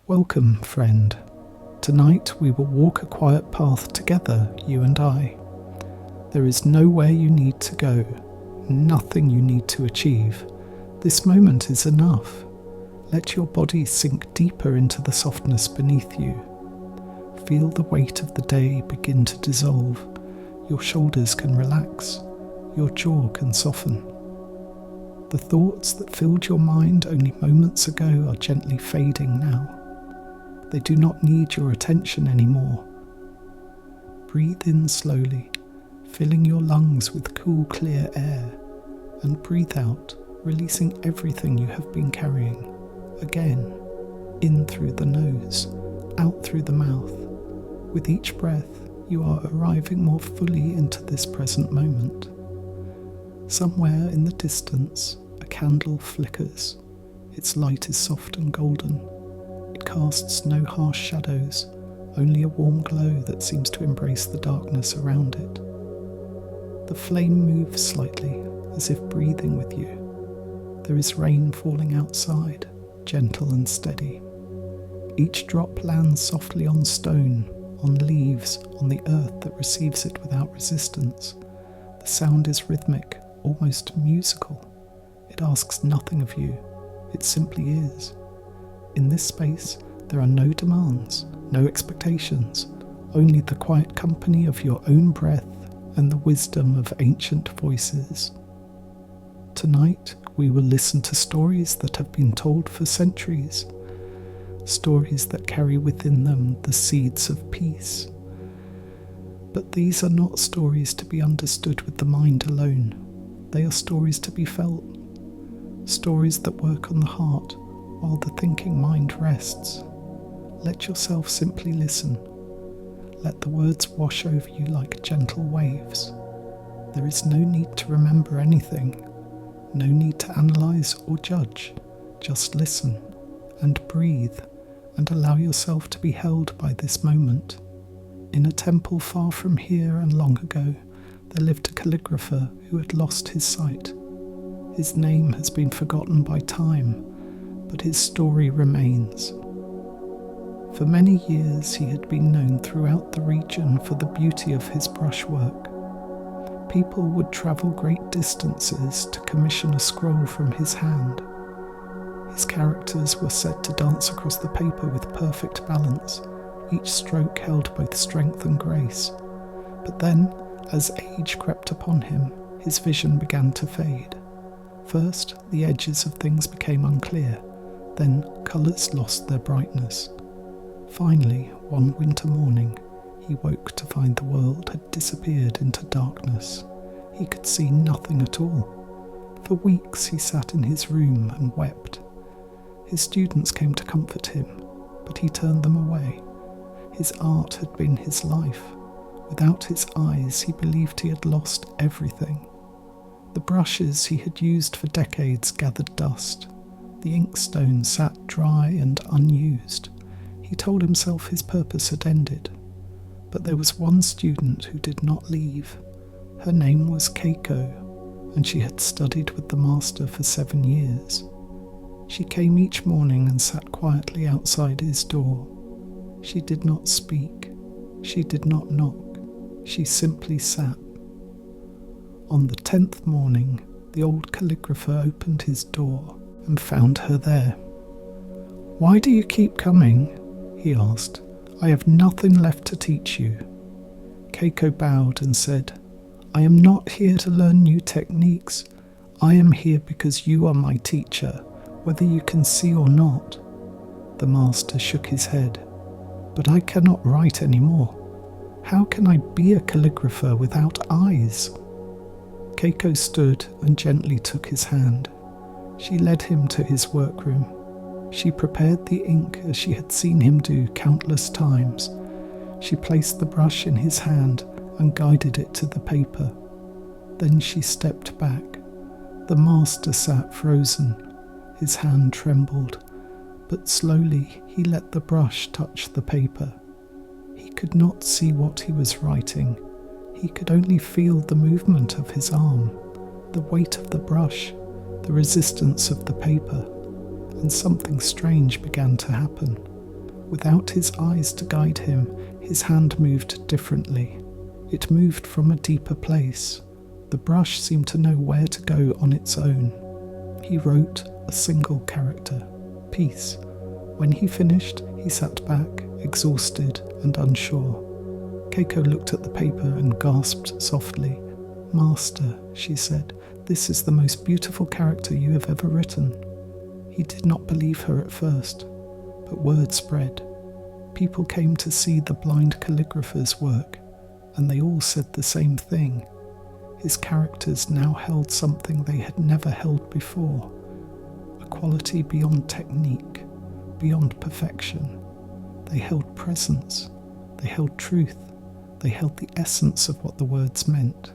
Welcome, friend. Tonight we will walk a quiet path together, you and I. There is nowhere you need to go, nothing you need to achieve. This moment is enough. Let your body sink deeper into the softness beneath you. Feel the weight of the day begin to dissolve. Your shoulders can relax. Your jaw can soften. The thoughts that filled your mind only moments ago are gently fading now. They do not need your attention anymore. Breathe in slowly, filling your lungs with cool, clear air, and breathe out, releasing everything you have been carrying. Again, in through the nose, out through the mouth. With each breath, you are arriving more fully into this present moment. Somewhere in the distance, a candle flickers. Its light is soft and golden. It casts no harsh shadows, only a warm glow that seems to embrace the darkness around it. The flame moves slightly, as if breathing with you. There is rain falling outside, gentle and steady. Each drop lands softly on stone, on leaves, on the earth that receives it without resistance. The sound is rhythmic, almost musical. It asks nothing of you, it simply is. In this space, there are no demands, no expectations, only the quiet company of your own breath and the wisdom of ancient voices. Tonight, we will listen to stories that have been told for centuries, stories that carry within them the seeds of peace. But these are not stories to be understood with the mind alone. They are stories to be felt, stories that work on the heart while the thinking mind rests. Let yourself simply listen. Let the words wash over you like gentle waves. There is no need to remember anything, no need to analyse or judge. Just listen and breathe and allow yourself to be held by this moment. In a temple far from here and long ago, there lived a calligrapher who had lost his sight. His name has been forgotten by time, but his story remains. For many years he had been known throughout the region for the beauty of his brushwork. People would travel great distances to commission a scroll from his hand. His characters were said to dance across the paper with perfect balance. Each stroke held both strength and grace. But then, as age crept upon him, his vision began to fade. First, the edges of things became unclear. Then, colours lost their brightness. Finally, one winter morning, he woke to find the world had disappeared into darkness. He could see nothing at all. For weeks he sat in his room and wept. His students came to comfort him, but he turned them away. His art had been his life. Without his eyes, he believed he had lost everything. The brushes he had used for decades gathered dust. The inkstone sat dry and unused. He told himself his purpose had ended. But there was one student who did not leave. Her name was Keiko, and she had studied with the master for 7 years. She came each morning and sat quietly outside his door. She did not speak. She did not knock. She simply sat. On the 10th morning, the old calligrapher opened his door and found her there. "Why do you keep coming?" he asked. "I have nothing left to teach you." Keiko bowed and said, "I am not here to learn new techniques. I am here because you are my teacher, whether you can see or not." The master shook his head. "But I cannot write anymore. How can I be a calligrapher without eyes?" Keiko stood and gently took his hand. She led him to his workroom. She prepared the ink as she had seen him do countless times. She placed the brush in his hand and guided it to the paper. Then she stepped back. The master sat frozen. His hand trembled, but slowly he let the brush touch the paper. He could not see what he was writing. He could only feel the movement of his arm, the weight of the brush, the resistance of the paper, and something strange began to happen. Without his eyes to guide him, his hand moved differently. It moved from a deeper place. The brush seemed to know where to go on its own. He wrote a single character, peace. When he finished, he sat back, exhausted and unsure. Keiko looked at the paper and gasped softly. "Master," she said, "this is the most beautiful character you have ever written." He did not believe her at first, but word spread. People came to see the blind calligrapher's work, and they all said the same thing. His characters now held something they had never held before, a quality beyond technique, beyond perfection. They held presence, they held truth, they held the essence of what the words meant.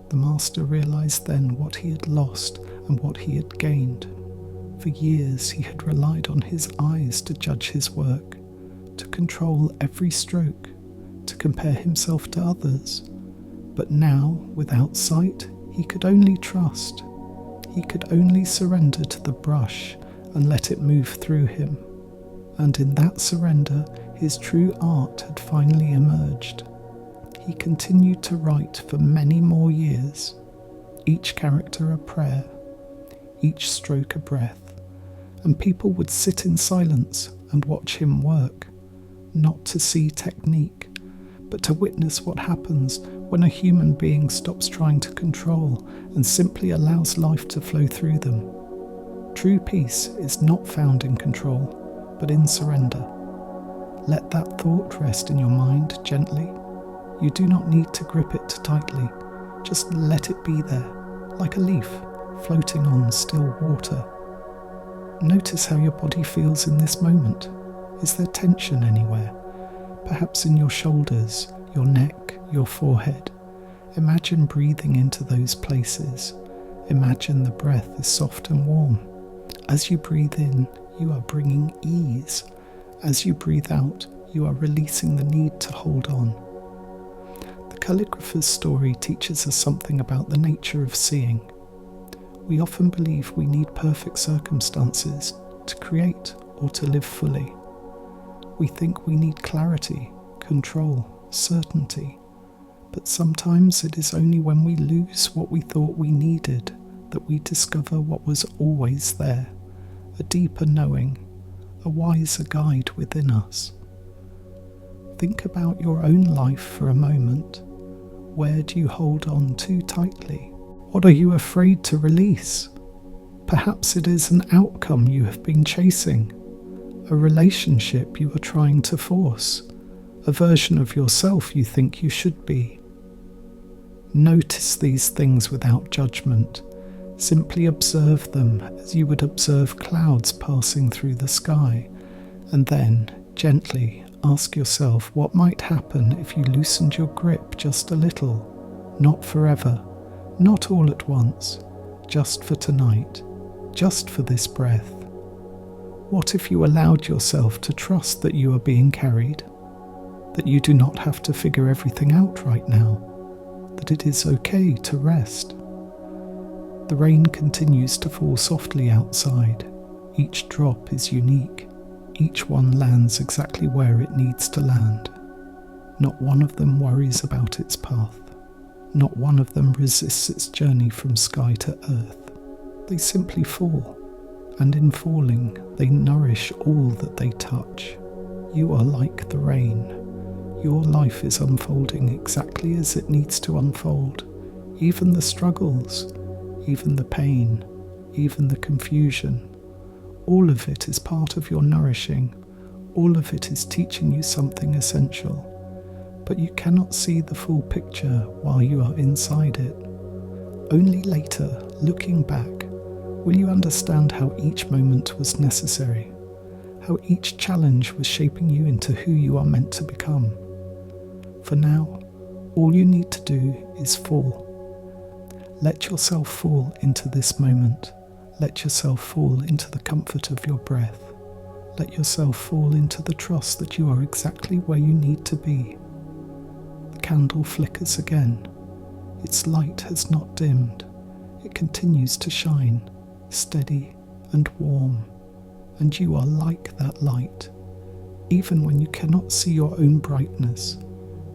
The master realized then what he had lost and what he had gained. For years he had relied on his eyes to judge his work, to control every stroke, to compare himself to others. But now, without sight, he could only trust. He could only surrender to the brush and let it move through him. And in that surrender, his true art had finally emerged. He continued to write for many more years, each character a prayer, each stroke a breath, and people would sit in silence and watch him work, not to see technique, but to witness what happens when a human being stops trying to control and simply allows life to flow through them. True peace is not found in control, but in surrender. Let that thought rest in your mind gently. You do not need to grip it tightly. Just let it be there, like a leaf floating on still water. Notice how your body feels in this moment. Is there tension anywhere? Perhaps in your shoulders, your neck, your forehead. Imagine breathing into those places. Imagine the breath is soft and warm. As you breathe in, you are bringing ease. As you breathe out, you are releasing the need to hold on. The calligrapher's story teaches us something about the nature of seeing. We often believe we need perfect circumstances to create or to live fully. We think we need clarity, control, certainty. But sometimes it is only when we lose what we thought we needed that we discover what was always there, a deeper knowing, a wiser guide within us. Think about your own life for a moment. Where do you hold on too tightly? What are you afraid to release? Perhaps it is an outcome you have been chasing, a relationship you are trying to force, a version of yourself you think you should be. Notice these things without judgment. Simply observe them as you would observe clouds passing through the sky, and then, gently, ask yourself what might happen if you loosened your grip just a little, not forever, not all at once, just for tonight, just for this breath. What if you allowed yourself to trust that you are being carried, that you do not have to figure everything out right now, that it is okay to rest? The rain continues to fall softly outside. Each drop is unique. Each one lands exactly where it needs to land. Not one of them worries about its path. Not one of them resists its journey from sky to earth. They simply fall, and in falling, they nourish all that they touch. You are like the rain. Your life is unfolding exactly as it needs to unfold. Even the struggles, even the pain, even the confusion, all of it is part of your nourishing. All of it is teaching you something essential. But you cannot see the full picture while you are inside it. Only later, looking back, will you understand how each moment was necessary, how each challenge was shaping you into who you are meant to become. For now, all you need to do is fall. Let yourself fall into this moment. Let yourself fall into the comfort of your breath. Let yourself fall into the trust that you are exactly where you need to be. The candle flickers again. Its light has not dimmed. It continues to shine, steady and warm. And you are like that light. even when you cannot see your own brightness,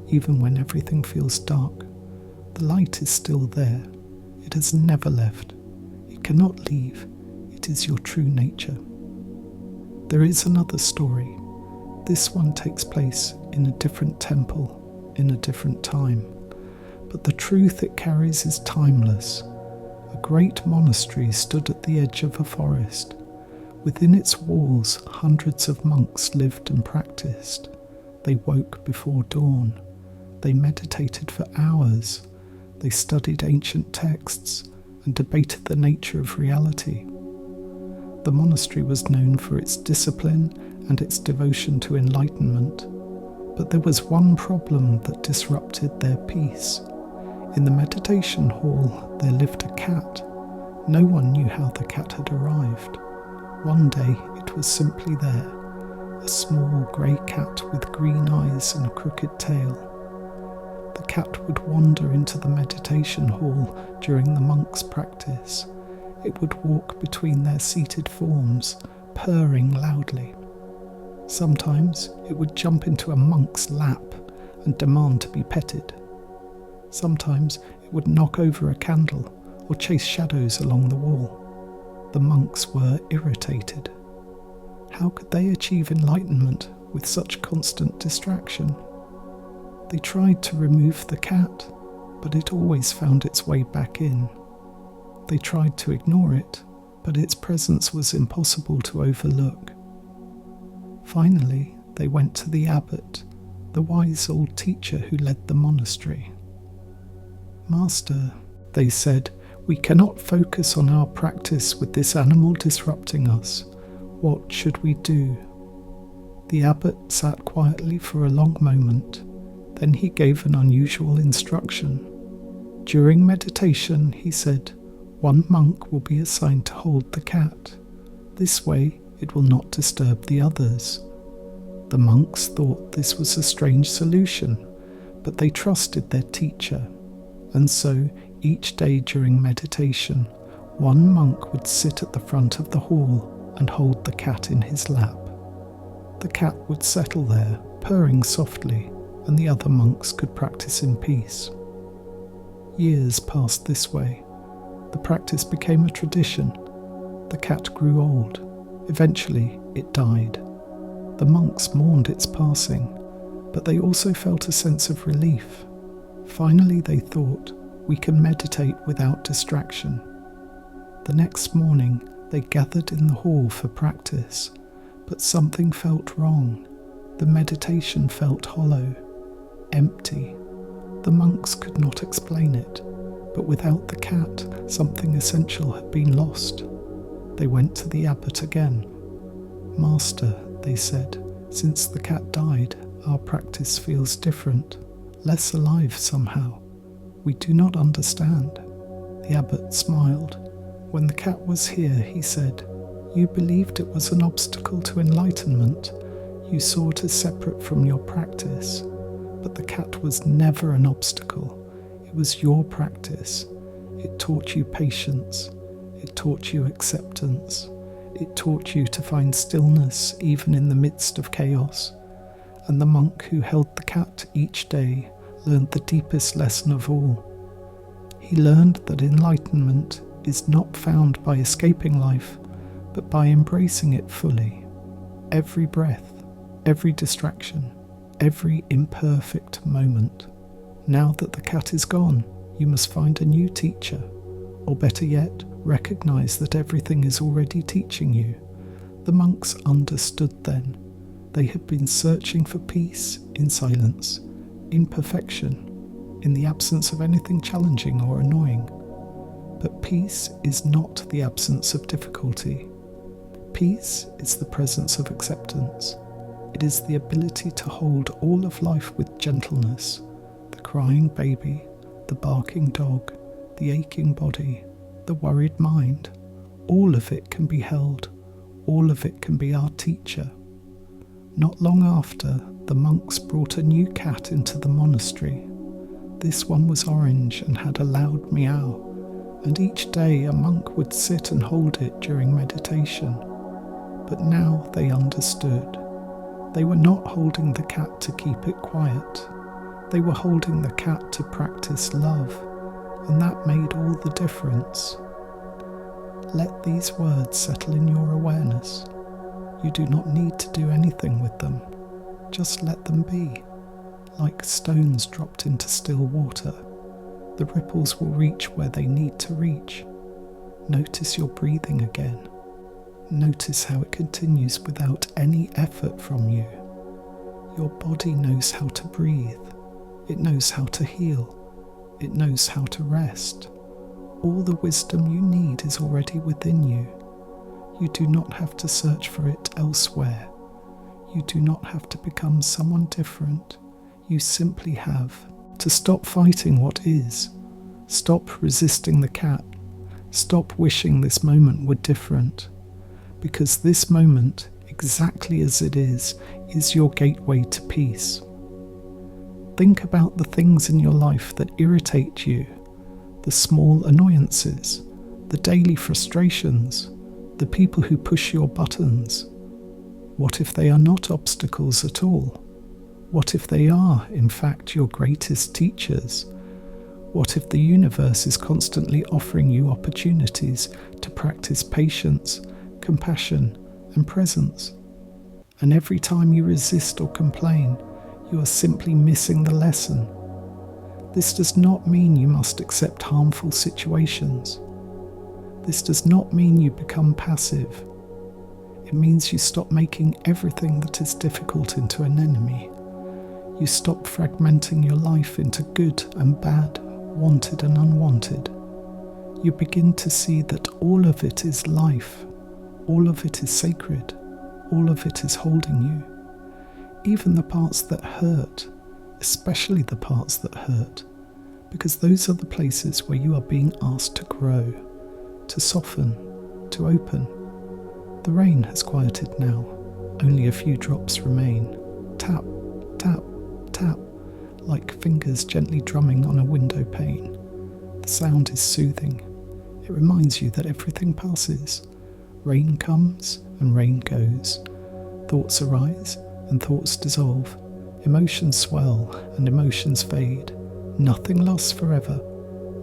even when everything feels dark. The light is still there. It has never left. It cannot leave. It is your true nature. There is another story. This one takes place in a different temple, in a different time. But the truth it carries is timeless. A great monastery stood at the edge of a forest. Within its walls, hundreds of monks lived and practiced. They woke before dawn. They meditated for hours. They studied ancient texts and debated the nature of reality. The monastery was known for its discipline and its devotion to enlightenment. But there was one problem that disrupted their peace. In the meditation hall, there lived a cat. No one knew how the cat had arrived. One day, it was simply there, a small grey cat with green eyes and a crooked tail. The cat would wander into the meditation hall during the monks' practice. It would walk between their seated forms, purring loudly. Sometimes it would jump into a monk's lap and demand to be petted. Sometimes it would knock over a candle or chase shadows along the wall. The monks were irritated. How could they achieve enlightenment with such constant distraction? They tried to remove the cat, but it always found its way back in. They tried to ignore it, but its presence was impossible to overlook. Finally, they went to the abbot, the wise old teacher who led the monastery. "Master," they said, "we cannot focus on our practice with this animal disrupting us. What should we do?" The abbot sat quietly for a long moment. Then he gave an unusual instruction. During meditation, he said, one monk will be assigned to hold the cat. This way, it will not disturb the others. The monks thought this was a strange solution, but they trusted their teacher. And so, each day during meditation, one monk would sit at the front of the hall and hold the cat in his lap. The cat would settle there, purring softly, and the other monks could practice in peace. Years passed this way. The practice became a tradition. The cat grew old. Eventually, it died. The monks mourned its passing, but they also felt a sense of relief. Finally, they thought, we can meditate without distraction. The next morning, they gathered in the hall for practice, but something felt wrong. The meditation felt hollow, empty. The monks could not explain it, but without the cat, something essential had been lost. They went to the abbot again. "Master," they said, "since the cat died, our practice feels different, less alive somehow. We do not understand." The abbot smiled. "When the cat was here," he said, "you believed it was an obstacle to enlightenment. You saw it as separate from your practice. But the cat was never an obstacle. It was your practice. It taught you patience. It taught you acceptance. It taught you to find stillness even in the midst of chaos. And the monk who held the cat each day learned the deepest lesson of all. He learned that enlightenment is not found by escaping life, but by embracing it fully. Every breath, every distraction, every imperfect moment. Now that the cat is gone, you must find a new teacher, or better yet, recognize that everything is already teaching you." The monks understood then. They had been searching for peace in silence, in perfection, in the absence of anything challenging or annoying. But peace is not the absence of difficulty. Peace is the presence of acceptance. It is the ability to hold all of life with gentleness. The crying baby, the barking dog, the aching body, the worried mind. All of it can be held. All of it can be our teacher. Not long after, the monks brought a new cat into the monastery. This one was orange and had a loud meow, and each day a monk would sit and hold it during meditation. But now they understood. They were not holding the cat to keep it quiet. They were holding the cat to practice love, and that made all the difference. Let these words settle in your awareness. You do not need to do anything with them. Just let them be, like stones dropped into still water. The ripples will reach where they need to reach. Notice your breathing again. Notice how it continues without any effort from you. Your body knows how to breathe. It knows how to heal. It knows how to rest. All the wisdom you need is already within you. You do not have to search for it elsewhere. You do not have to become someone different. You simply have to stop fighting what is. Stop resisting the cat. Stop wishing this moment were different. Because this moment, exactly as it is your gateway to peace. Think about the things in your life that irritate you, the small annoyances, the daily frustrations, the people who push your buttons. What if they are not obstacles at all? What if they are, in fact, your greatest teachers? What if the universe is constantly offering you opportunities to practice patience, compassion, and presence? And every time you resist or complain, you are simply missing the lesson. This does not mean you must accept harmful situations. This does not mean you become passive. It means you stop making everything that is difficult into an enemy. You stop fragmenting your life into good and bad, wanted and unwanted. You begin to see that all of it is life. All of it is sacred. All of it is holding you. Even the parts that hurt, especially the parts that hurt, because those are the places where you are being asked to grow, to soften, to open. The rain has quieted now. Only a few drops remain. Tap, tap, tap, like fingers gently drumming on a window pane. The sound is soothing. It reminds you that everything passes. Rain comes and rain goes. Thoughts arise and thoughts dissolve. Emotions swell and emotions fade. Nothing lasts forever.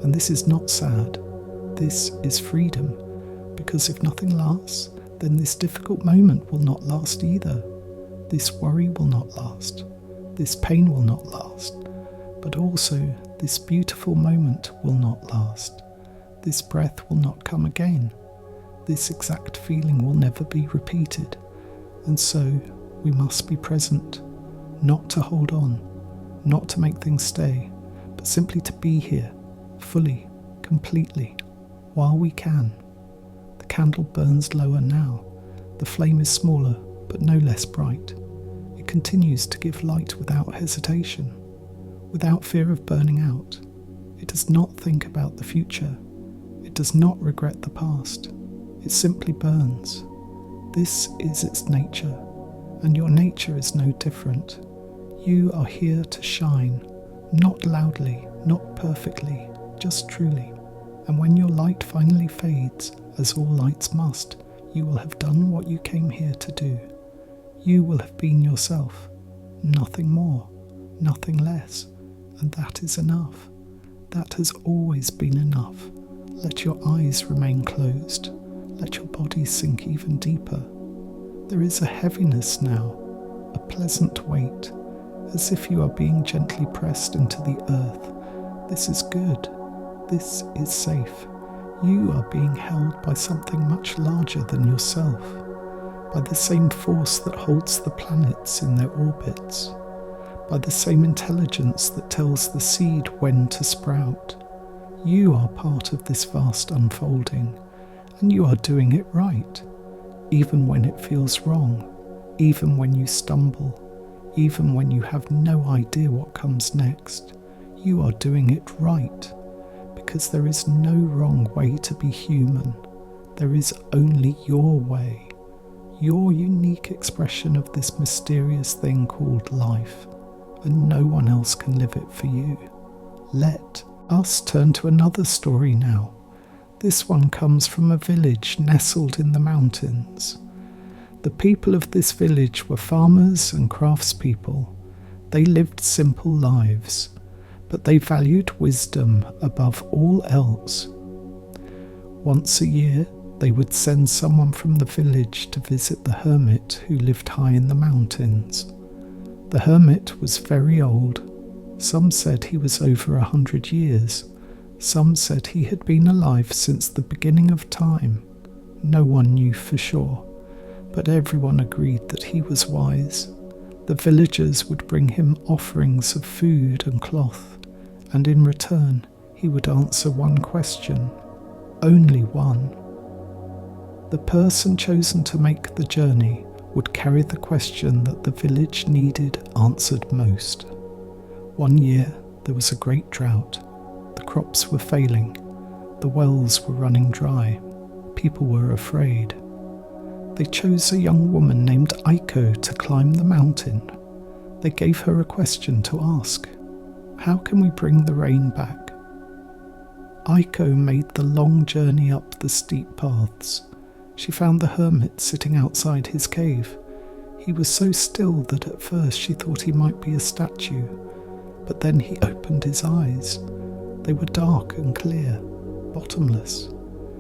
And this is not sad. This is freedom. Because if nothing lasts, then this difficult moment will not last either. This worry will not last. This pain will not last. But also, this beautiful moment will not last. This breath will not come again. This exact feeling will never be repeated. And so, we must be present, not to hold on, not to make things stay, but simply to be here, fully, completely, while we can. The candle burns lower now. The flame is smaller, but no less bright. It continues to give light without hesitation, without fear of burning out. It does not think about the future. It does not regret the past. It simply burns. This is its nature, and your nature is no different. You are here to shine, not loudly, not perfectly, just truly. And when your light finally fades, as all lights must, you will have done what you came here to do. You will have been yourself, nothing more, nothing less, and that is enough. That has always been enough. Let your eyes remain closed. Let your body sink even deeper. There is a heaviness now, a pleasant weight, as if you are being gently pressed into the earth. This is good. This is safe. You are being held by something much larger than yourself, by the same force that holds the planets in their orbits, by the same intelligence that tells the seed when to sprout. You are part of this vast unfolding, and you are doing it right, even when it feels wrong, even when you stumble, even when you have no idea what comes next. You are doing it right, because there is no wrong way to be human. There is only your way, your unique expression of this mysterious thing called life, and no one else can live it for you. Let us turn to another story now. This one comes from a village nestled in the mountains. The people of this village were farmers and craftspeople. They lived simple lives, but they valued wisdom above all else. Once a year, they would send someone from the village to visit the hermit who lived high in the mountains. The hermit was very old. Some said he was over 100 years. Some said he had been alive since the beginning of time. No one knew for sure, but everyone agreed that he was wise. The villagers would bring him offerings of food and cloth, and in return he would answer one question, only one. The person chosen to make the journey would carry the question that the village needed answered most. One year there was a great drought. The crops were failing. The wells were running dry. People were afraid. They chose a young woman named Aiko to climb the mountain. They gave her a question to ask. How can we bring the rain back? Aiko made the long journey up the steep paths. She found the hermit sitting outside his cave. He was so still that at first she thought he might be a statue, but then he opened his eyes. They were dark and clear, bottomless.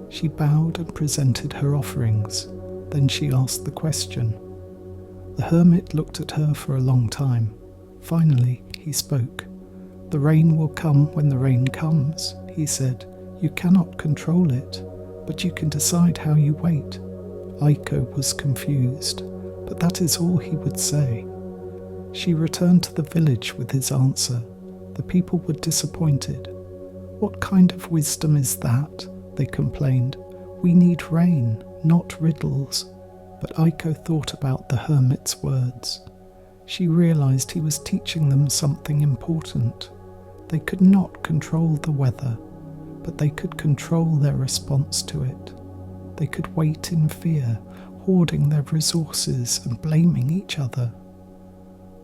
She bowed and presented her offerings. Then she asked the question. The hermit looked at her for a long time. Finally, he spoke. "The rain will come when the rain comes," he said. "You cannot control it, but you can decide how you wait." Aiko was confused, but that is all he would say. She returned to the village with his answer. The people were disappointed. "What kind of wisdom is that?" they complained. "We need rain, not riddles." But Aiko thought about the hermit's words. She realized he was teaching them something important. They could not control the weather, but they could control their response to it. They could wait in fear, hoarding their resources and blaming each other.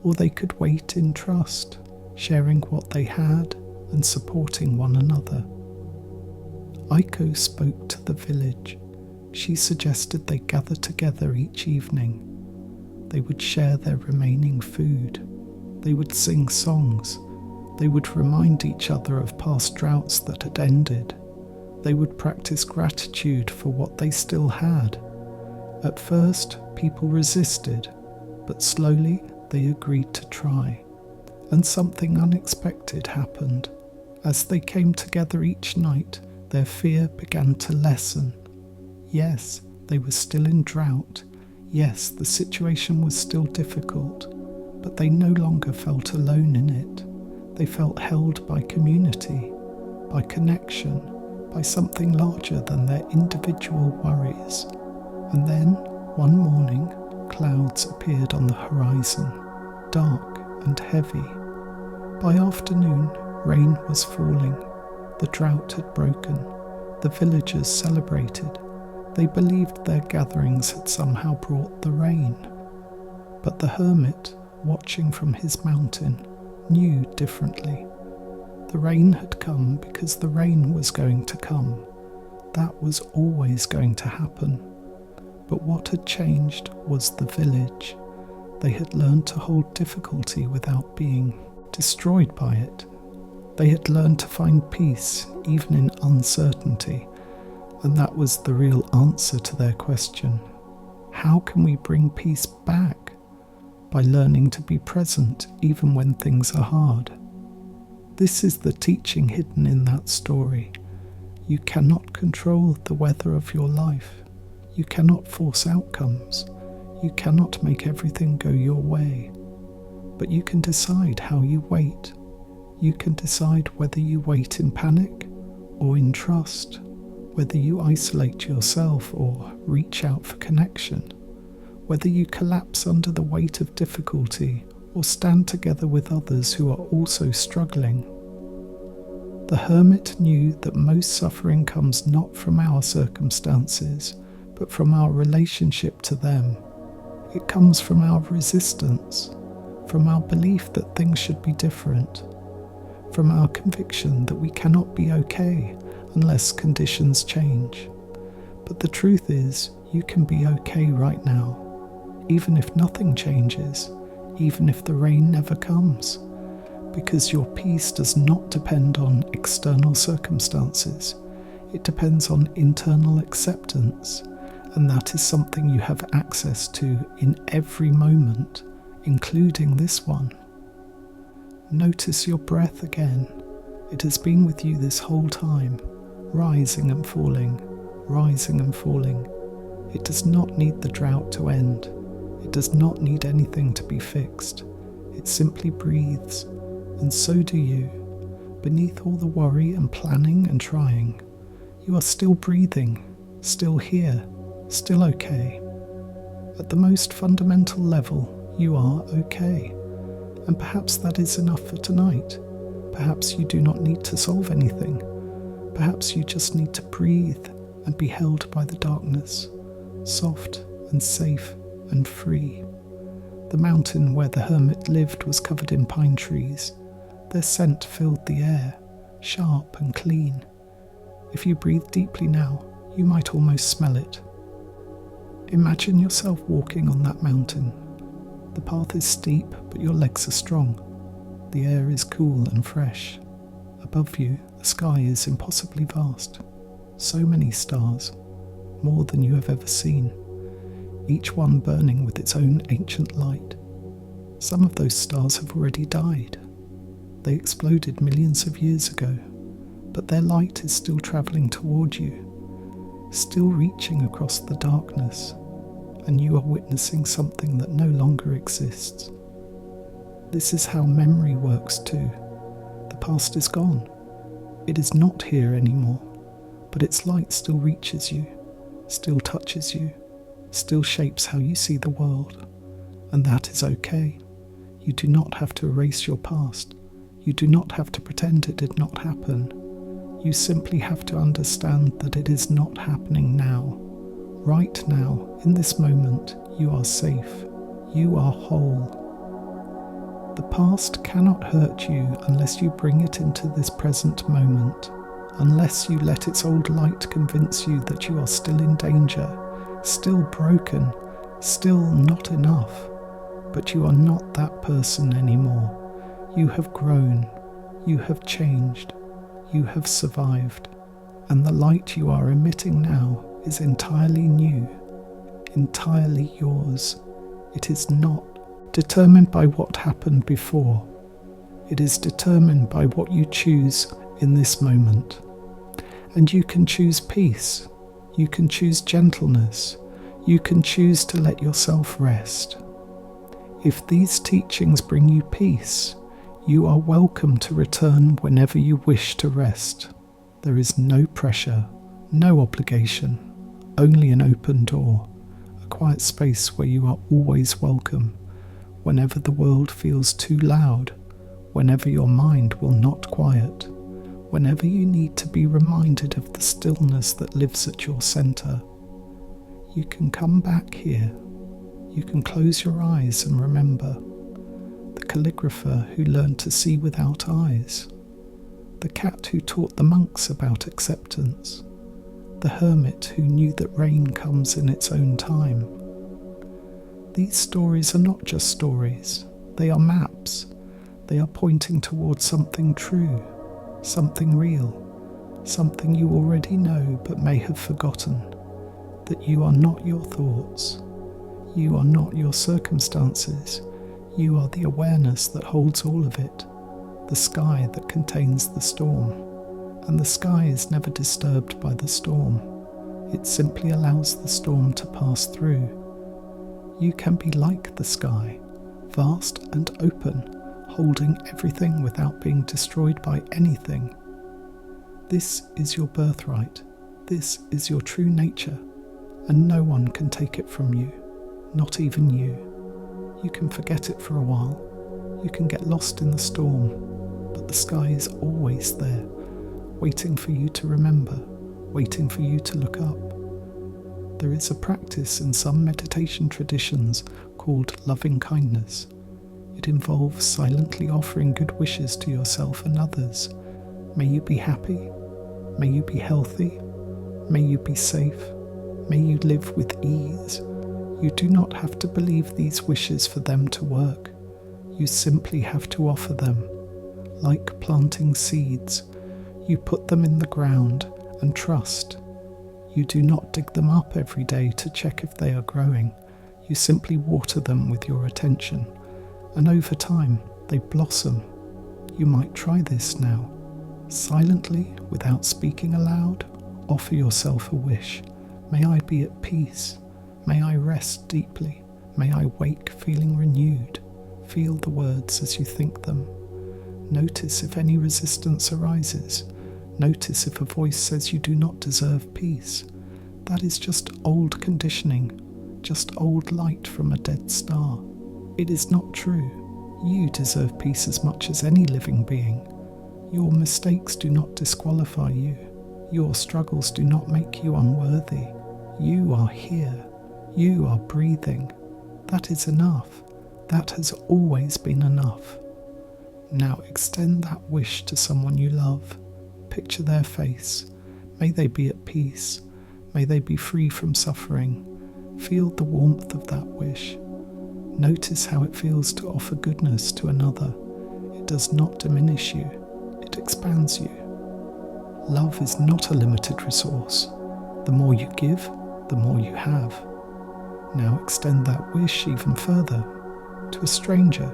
Or they could wait in trust, sharing what they had and supporting one another. Aiko spoke to the village. She suggested they gather together each evening. They would share their remaining food. They would sing songs. They would remind each other of past droughts that had ended. They would practice gratitude for what they still had. At first, people resisted, but slowly they agreed to try. And something unexpected happened. As they came together each night, their fear began to lessen. Yes, they were still in drought. Yes, the situation was still difficult, but they no longer felt alone in it. They felt held by community, by connection, by something larger than their individual worries. And then, one morning, clouds appeared on the horizon, dark and heavy. By afternoon, rain was falling. The drought had broken. The villagers celebrated. They believed their gatherings had somehow brought the rain. But the hermit, watching from his mountain, knew differently. The rain had come because the rain was going to come. That was always going to happen. But what had changed was the village. They had learned to hold difficulty without being destroyed by it. They had learned to find peace even in uncertainty. And that was the real answer to their question. How can we bring peace back? By learning to be present even when things are hard. This is the teaching hidden in that story. You cannot control the weather of your life. You cannot force outcomes. You cannot make everything go your way. But you can decide how you wait. You can decide whether you wait in panic or in trust. Whether you isolate yourself or reach out for connection, whether you collapse under the weight of difficulty or stand together with others who are also struggling. The hermit knew that most suffering comes not from our circumstances, but from our relationship to them. It comes from our resistance, from our belief that things should be different, from our conviction that we cannot be okay unless conditions change. But the truth is, you can be okay right now. even if nothing changes, even if the rain never comes, because your peace does not depend on external circumstances. It depends on internal acceptance, and that is something you have access to in every moment, including this one. Notice your breath again. It has been with you this whole time, rising and falling, rising and falling. It does not need the drought to end. It does not need anything to be fixed. It simply breathes, and so do you. Beneath all the worry and planning and trying, you are still breathing, still here, still okay. At the most fundamental level, you are okay. And perhaps that is enough for tonight. Perhaps you do not need to solve anything. Perhaps you just need to breathe and be held by the darkness, soft and safe and free. The mountain where the hermit lived was covered in pine trees. Their scent filled the air, sharp and clean. If you breathe deeply now, you might almost smell it. Imagine yourself walking on that mountain. The path is steep, but your legs are strong. The air is cool and fresh. Above you, the sky is impossibly vast. So many stars, more than you have ever seen, each one burning with its own ancient light. Some of those stars have already died. They exploded millions of years ago, but their light is still travelling toward you, still reaching across the darkness, and you are witnessing something that no longer exists. This is how memory works too. The past is gone. It is not here anymore, but its light still reaches you, still touches you, still shapes how you see the world. And that is okay. You do not have to erase your past. You do not have to pretend it did not happen. You simply have to understand that it is not happening now. Right now, in this moment, you are safe. You are whole. The past cannot hurt you unless you bring it into this present moment, unless you let its old light convince you that you are still in danger, still broken, still not enough. But you are not that person anymore. You have grown, you have changed, you have survived, and the light you are emitting now is entirely new, entirely yours. It is not determined by what happened before. It is determined by what you choose in this moment. And you can choose peace, you can choose gentleness, you can choose to let yourself rest. If these teachings bring you peace, you are welcome to return whenever you wish to rest. There is no pressure, no obligation, only an open door, a quiet space where you are always welcome, whenever the world feels too loud, whenever your mind will not quiet, whenever you need to be reminded of the stillness that lives at your center. You can come back here. You can close your eyes and remember. The calligrapher who learned to see without eyes, the cat who taught the monks about acceptance, the hermit who knew that rain comes in its own time. These stories are not just stories, they are maps. They are pointing towards something true, something real, something you already know but may have forgotten, that you are not your thoughts, you are not your circumstances. You are the awareness that holds all of it, the sky that contains the storm, and the sky is never disturbed by the storm. It simply allows the storm to pass through. You can be like the sky, vast and open, holding everything without being destroyed by anything. This is your birthright. This is your true nature, and no one can take it from you, not even you. You can forget it for a while, you can get lost in the storm, but the sky is always there, waiting for you to remember, waiting for you to look up. There is a practice in some meditation traditions called loving kindness. It involves silently offering good wishes to yourself and others. May you be happy, may you be healthy, may you be safe, may you live with ease. You do not have to believe these wishes for them to work. You simply have to offer them. Like planting seeds, you put them in the ground and trust. You do not dig them up every day to check if they are growing. You simply water them with your attention, and over time they blossom. You might try this now. Silently, without speaking aloud, offer yourself a wish. May I be at peace. May I rest deeply. May I wake feeling renewed. Feel the words as you think them. Notice if any resistance arises. Notice if a voice says you do not deserve peace. That is just old conditioning, just old light from a dead star. It is not true. You deserve peace as much as any living being. Your mistakes do not disqualify you. Your struggles do not make you unworthy. You are here. You are breathing. That is enough. That has always been enough. Now extend that wish to someone you love. Picture their face. May they be at peace. May they be free from suffering. Feel the warmth of that wish. Notice how it feels to offer goodness to another. It does not diminish you. It expands you. Love is not a limited resource. The more you give, the more you have. Now extend that wish even further, to a stranger,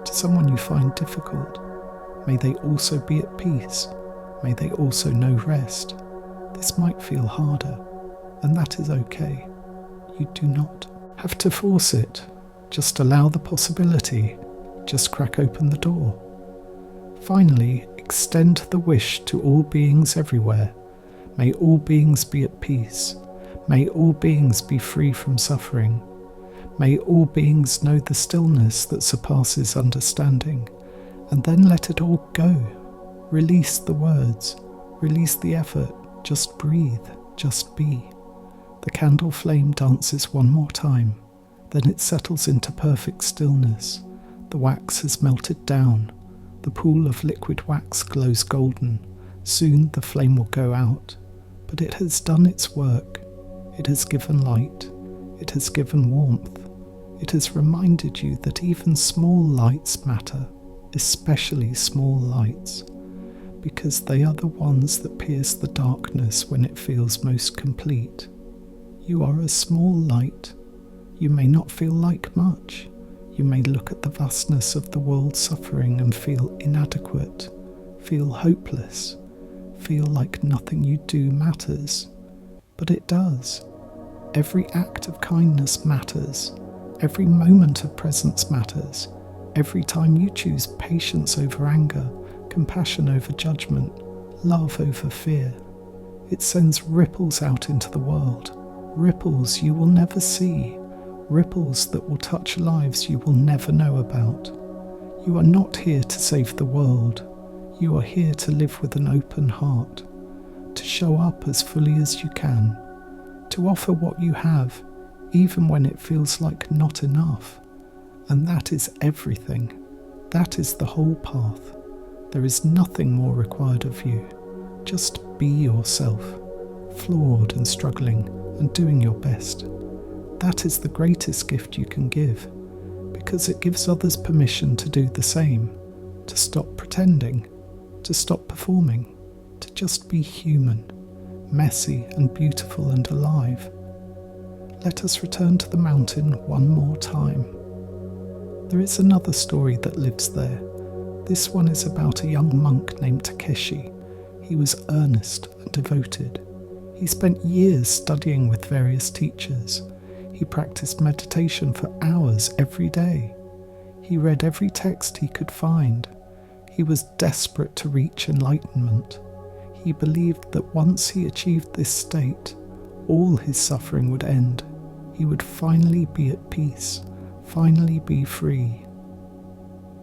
to someone you find difficult. May they also be at peace. May they also know rest. This might feel harder, and that is okay. You do not have to force it. Just allow the possibility. Just crack open the door. Finally, extend the wish to all beings everywhere. May all beings be at peace. May all beings be free from suffering. May all beings know the stillness that surpasses understanding. And then let it all go. Release the words. Release the effort. Just breathe. Just be. The candle flame dances one more time. Then it settles into perfect stillness. The wax has melted down. The pool of liquid wax glows golden. Soon the flame will go out. But it has done its work. It has given light. It has given warmth. It has reminded you that even small lights matter, especially small lights, because they are the ones that pierce the darkness when it feels most complete. You are a small light. You may not feel like much. You may look at the vastness of the world's suffering and feel inadequate, feel hopeless, feel like nothing you do matters. But it does. Every act of kindness matters. Every moment of presence matters. Every time you choose patience over anger, compassion over judgment, love over fear, it sends ripples out into the world. Ripples you will never see. Ripples that will touch lives you will never know about. You are not here to save the world. You are here to live with an open heart, to show up as fully as you can, to offer what you have, even when it feels like not enough. And that is everything. That is the whole path. There is nothing more required of you. Just be yourself, flawed and struggling and doing your best. That is the greatest gift you can give, because it gives others permission to do the same, to stop pretending, to stop performing, to just be human, messy and beautiful and alive. Let us return to the mountain one more time. There is another story that lives there. This one is about a young monk named Takeshi. He was earnest and devoted. He spent years studying with various teachers. He practiced meditation for hours every day. He read every text he could find. He was desperate to reach enlightenment. He believed that once he achieved this state, all his suffering would end. He would finally be at peace, finally be free.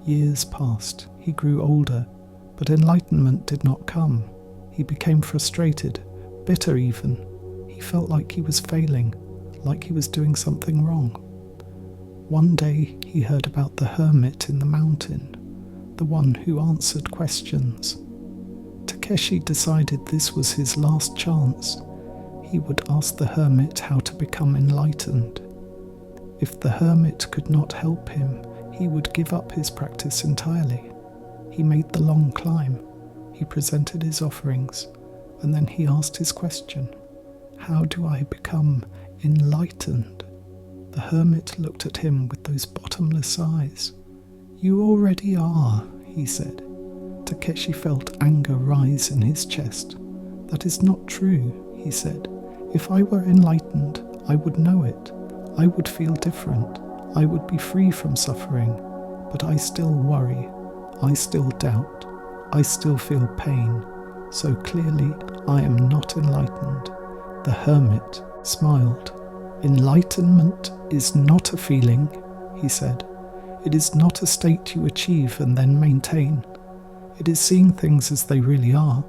Years passed. He grew older, but enlightenment did not come. He became frustrated, bitter even. He felt like he was failing, like he was doing something wrong. One day he heard about the hermit in the mountain, the one who answered questions. Takeshi decided this was his last chance. He would ask the hermit how to become enlightened. If the hermit could not help him, he would give up his practice entirely. He made the long climb. He presented his offerings, and then he asked his question, "How do I become enlightened?" The hermit looked at him with those bottomless eyes. "You already are," he said. Takeshi felt anger rise in his chest. "That is not true," he said. "If I were enlightened, I would know it. I would feel different. I would be free from suffering. But I still worry. I still doubt. I still feel pain. So clearly, I am not enlightened." The hermit smiled. "Enlightenment is not a feeling," he said. "It is not a state you achieve and then maintain. It is seeing things as they really are."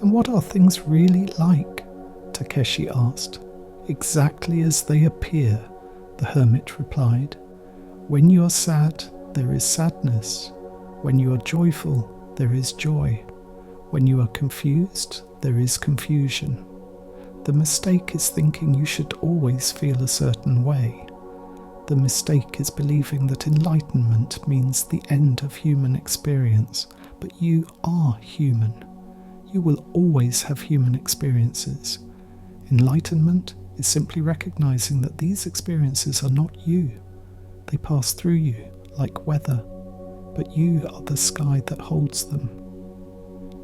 "And what are things really like?" Takeshi asked. "Exactly as they appear," the hermit replied. "When you are sad, there is sadness. When you are joyful, there is joy. When you are confused, there is confusion. The mistake is thinking you should always feel a certain way. The mistake is believing that enlightenment means the end of human experience, but you are human. You will always have human experiences. Enlightenment is simply recognizing that these experiences are not you. They pass through you like weather, but you are the sky that holds them."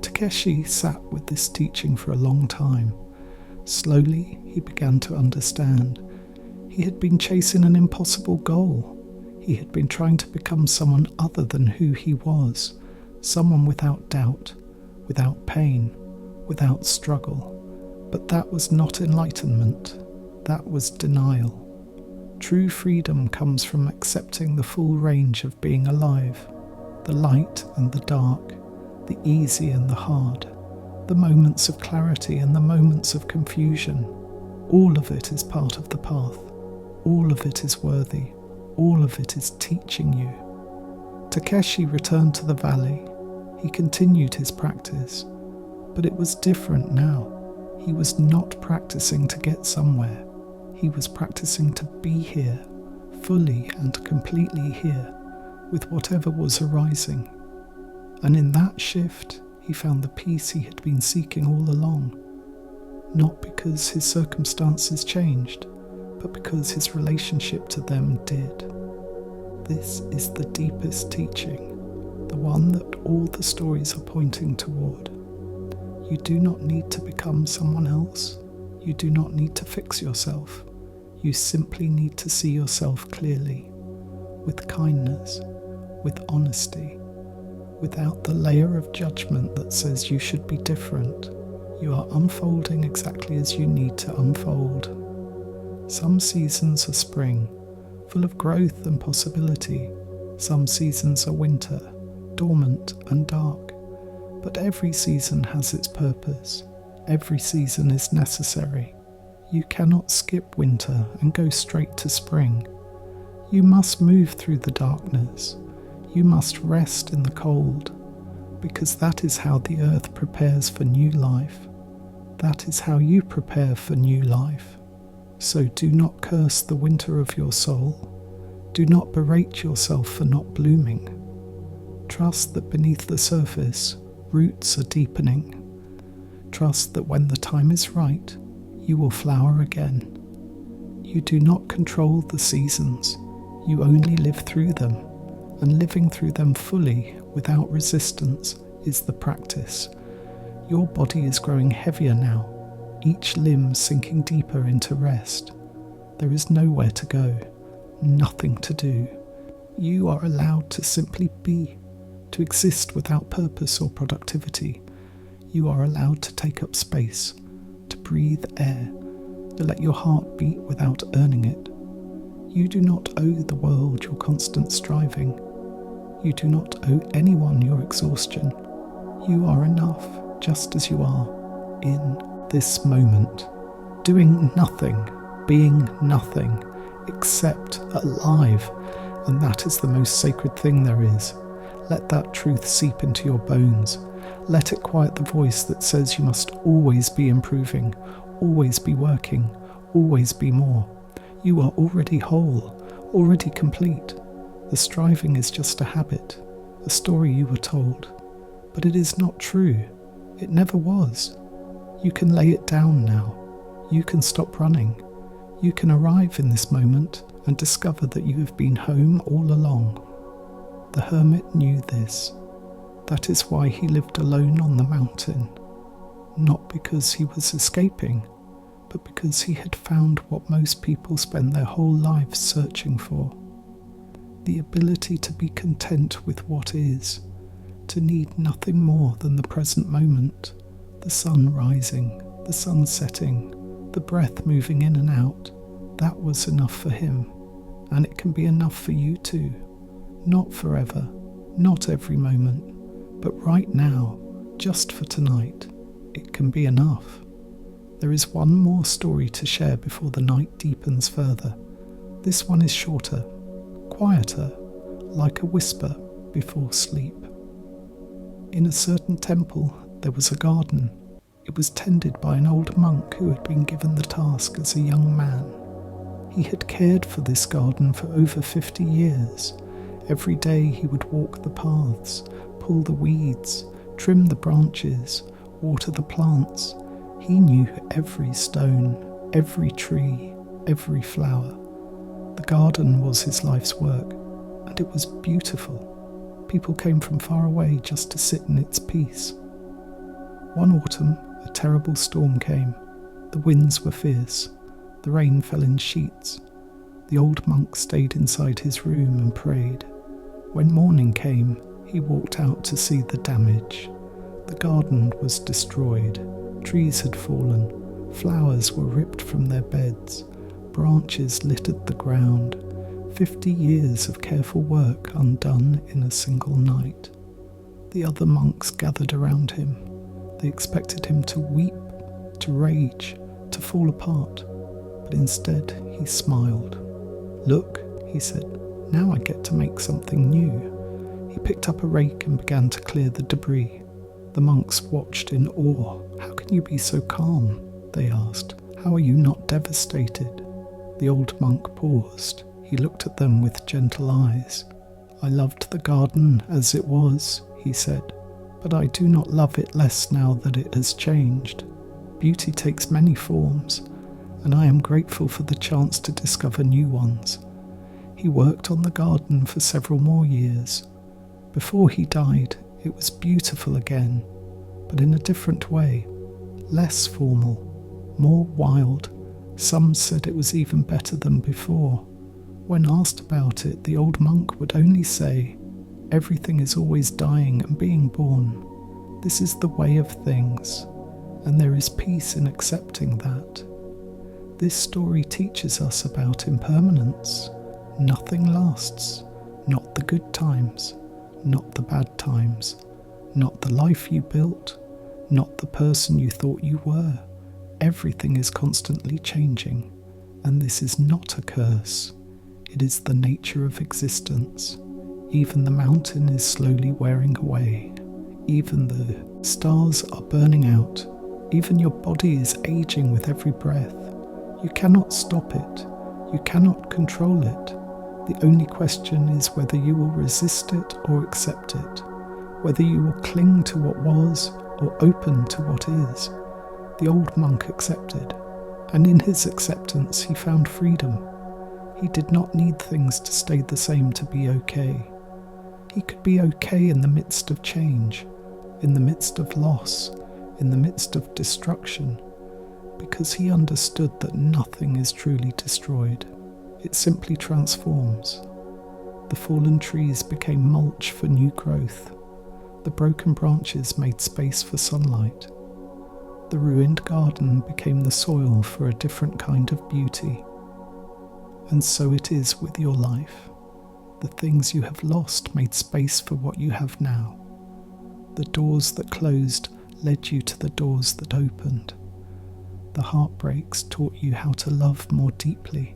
Takeshi sat with this teaching for a long time. Slowly, he began to understand. He had been chasing an impossible goal. He had been trying to become someone other than who he was, someone without doubt, without pain, without struggle. But that was not enlightenment. That was denial. True freedom comes from accepting the full range of being alive, the light and the dark, the easy and the hard, the moments of clarity and the moments of confusion. All of it is part of the path. All of it is worthy. All of it is teaching you. Takeshi returned to the valley. He continued his practice, but it was different now. He was not practicing to get somewhere. He was practicing to be here, fully and completely here, with whatever was arising. And in that shift, he found the peace he had been seeking all along. Not because his circumstances changed, but because his relationship to them did. This is the deepest teaching, the one that all the stories are pointing toward. You do not need to become someone else. You do not need to fix yourself. You simply need to see yourself clearly, with kindness, with honesty, without the layer of judgment that says you should be different. You are unfolding exactly as you need to unfold. Some seasons are spring, full of growth and possibility. Some seasons are winter, dormant and dark. But every season has its purpose. Every season is necessary. You cannot skip winter and go straight to spring. You must move through the darkness. You must rest in the cold, because that is how the earth prepares for new life. That is how you prepare for new life. So do not curse the winter of your soul. Do not berate yourself for not blooming. Trust that beneath the surface, roots are deepening. Trust that when the time is right, you will flower again. You do not control the seasons. You only live through them, and living through them fully, without resistance, is the practice. Your body is growing heavier now, each limb sinking deeper into rest. There is nowhere to go, nothing to do. You are allowed to simply be, to exist without purpose or productivity. You are allowed to take up space, to breathe air, to let your heart beat without earning it. You do not owe the world your constant striving. You do not owe anyone your exhaustion. You are enough just as you are, in this moment, doing nothing, being nothing, except alive, and that is the most sacred thing there is. Let that truth seep into your bones. Let it quiet the voice that says you must always be improving, always be working, always be more. You are already whole. already complete. The striving is just a habit, a story you were told. But it is not true. It never was. You can lay it down now. You can stop running. You can arrive in this moment and discover that you have been home all along. The hermit knew this. That is why he lived alone on the mountain. Not because he was escaping, but because he had found what most people spend their whole lives searching for. The ability to be content with what is, to need nothing more than the present moment, the sun rising, the sun setting, the breath moving in and out. That was enough for him, and it can be enough for you too. Not forever, not every moment, but right now, just for tonight, it can be enough. There is one more story to share before the night deepens further. This one is shorter, quieter, like a whisper before sleep. In a certain temple, there was a garden. It was tended by an old monk who had been given the task as a young man. He had cared for this garden for over 50 years. Every day he would walk the paths, pull the weeds, trim the branches, water the plants. He knew every stone, every tree, every flower. The garden was his life's work, and it was beautiful. People came from far away just to sit in its peace. One autumn, a terrible storm came. The winds were fierce. The rain fell in sheets. The old monk stayed inside his room and prayed. When morning came, he walked out to see the damage. The garden was destroyed. Trees had fallen. Flowers were ripped from their beds. Branches littered the ground. 50 years of careful work undone in a single night. The other monks gathered around him. They expected him to weep, to rage, to fall apart. But instead, he smiled. "Look," he said, "now I get to make something new." He picked up a rake and began to clear the debris. The monks watched in awe. "How can you be so calm?" they asked. "How are you not devastated?" The old monk paused. He looked at them with gentle eyes. "I loved the garden as it was," he said, "but I do not love it less now that it has changed. Beauty takes many forms, and I am grateful for the chance to discover new ones." He worked on the garden for several more years. Before he died, it was beautiful again, but in a different way, less formal, more wild. Some said it was even better than before. When asked about it, the old monk would only say, "Everything is always dying and being born. This is the way of things, and there is peace in accepting that." This story teaches us about impermanence. Nothing lasts, not the good times, not the bad times, not the life you built, not the person you thought you were. Everything is constantly changing, and this is not a curse. It is the nature of existence. Even the mountain is slowly wearing away. Even the stars are burning out. Even your body is aging with every breath. You cannot stop it. You cannot control it. The only question is whether you will resist it or accept it, whether you will cling to what was or open to what is. The old monk accepted, and in his acceptance he found freedom. He did not need things to stay the same to be okay. He could be okay in the midst of change, in the midst of loss, in the midst of destruction, because he understood that nothing is truly destroyed. It simply transforms. The fallen trees became mulch for new growth. The broken branches made space for sunlight. The ruined garden became the soil for a different kind of beauty. And so it is with your life. The things you have lost made space for what you have now. The doors that closed led you to the doors that opened. The heartbreaks taught you how to love more deeply.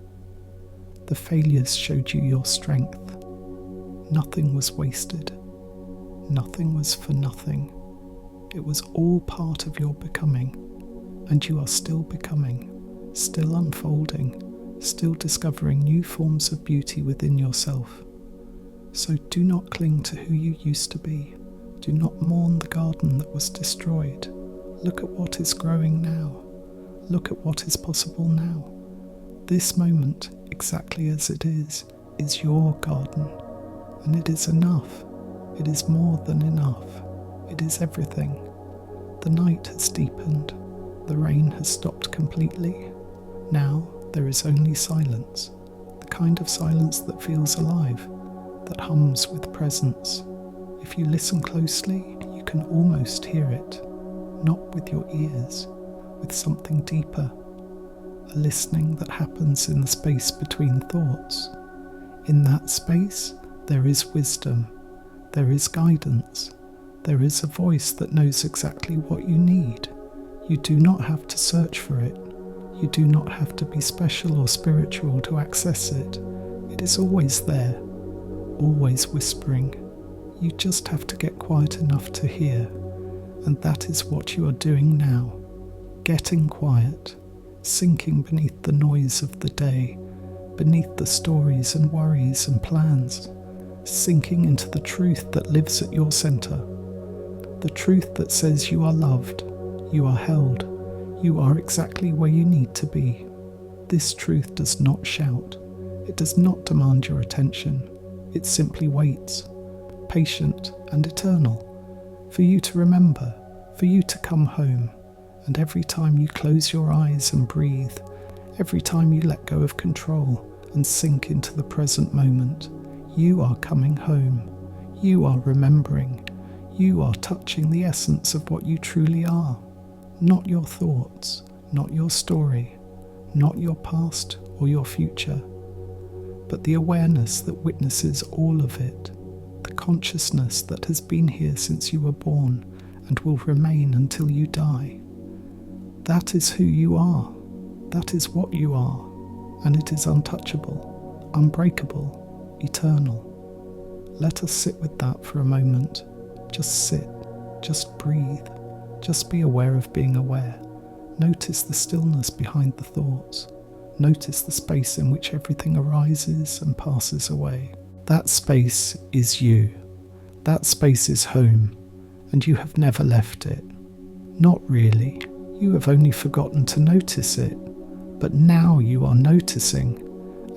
The failures showed you your strength. Nothing was wasted. Nothing was for nothing. It was all part of your becoming, and you are still becoming, still unfolding, still discovering new forms of beauty within yourself. So do not cling to who you used to be. Do not mourn the garden that was destroyed. Look at what is growing now. Look at what is possible now. This moment, exactly as it is your garden. And it is enough. It is more than enough. It is everything. The night has deepened. The rain has stopped completely. Now there is only silence. The kind of silence that feels alive, that hums with presence. If you listen closely, you can almost hear it. Not with your ears, with something deeper. A listening that happens in the space between thoughts. In that space, there is wisdom. There is guidance. There is a voice that knows exactly what you need. You do not have to search for it. You do not have to be special or spiritual to access it. It is always there, always whispering. You just have to get quiet enough to hear. And that is what you are doing now. Getting quiet, sinking beneath the noise of the day, beneath the stories and worries and plans, sinking into the truth that lives at your center. The truth that says you are loved, you are held, you are exactly where you need to be. This truth does not shout. It does not demand your attention. It simply waits, patient and eternal, for you to remember, for you to come home. And every time you close your eyes and breathe, every time you let go of control and sink into the present moment, you are coming home. You are remembering. You are touching the essence of what you truly are. Not your thoughts, not your story, not your past or your future, but the awareness that witnesses all of it, the consciousness that has been here since you were born and will remain until you die. That is who you are. That is what you are. And it is untouchable, unbreakable, eternal. Let us sit with that for a moment. Just sit. Just breathe. Just be aware of being aware. Notice the stillness behind the thoughts. Notice the space in which everything arises and passes away. That space is you. That space is home, and you have never left it. Not really. You have only forgotten to notice it. But now you are noticing,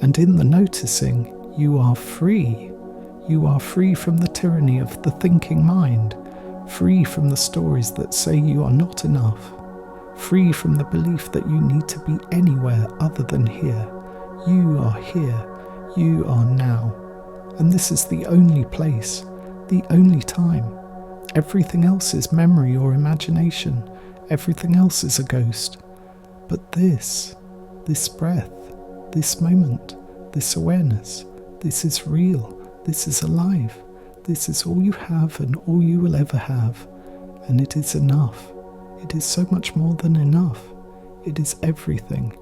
and in the noticing, you are free. You are free from the tyranny of the thinking mind, free from the stories that say you are not enough, free from the belief that you need to be anywhere other than here. You are here. You are now. And this is the only place, the only time. Everything else is memory or imagination. Everything else is a ghost. But this breath, this moment, this awareness, this is real, this is alive, this is all you have and all you will ever have, and it is enough. It is so much more than enough. It is everything.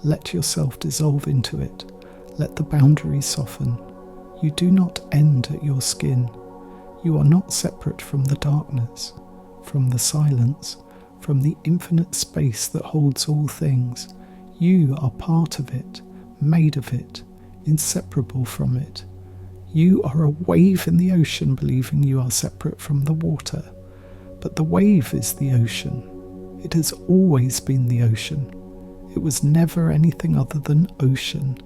Let yourself dissolve into it. Let the boundaries soften. You do not end at your skin. You are not separate from the darkness, from the silence, from the infinite space that holds all things. You are part of it, made of it, inseparable from it. You are a wave in the ocean believing you are separate from the water. But the wave is the ocean. It has always been the ocean. It was never anything other than ocean.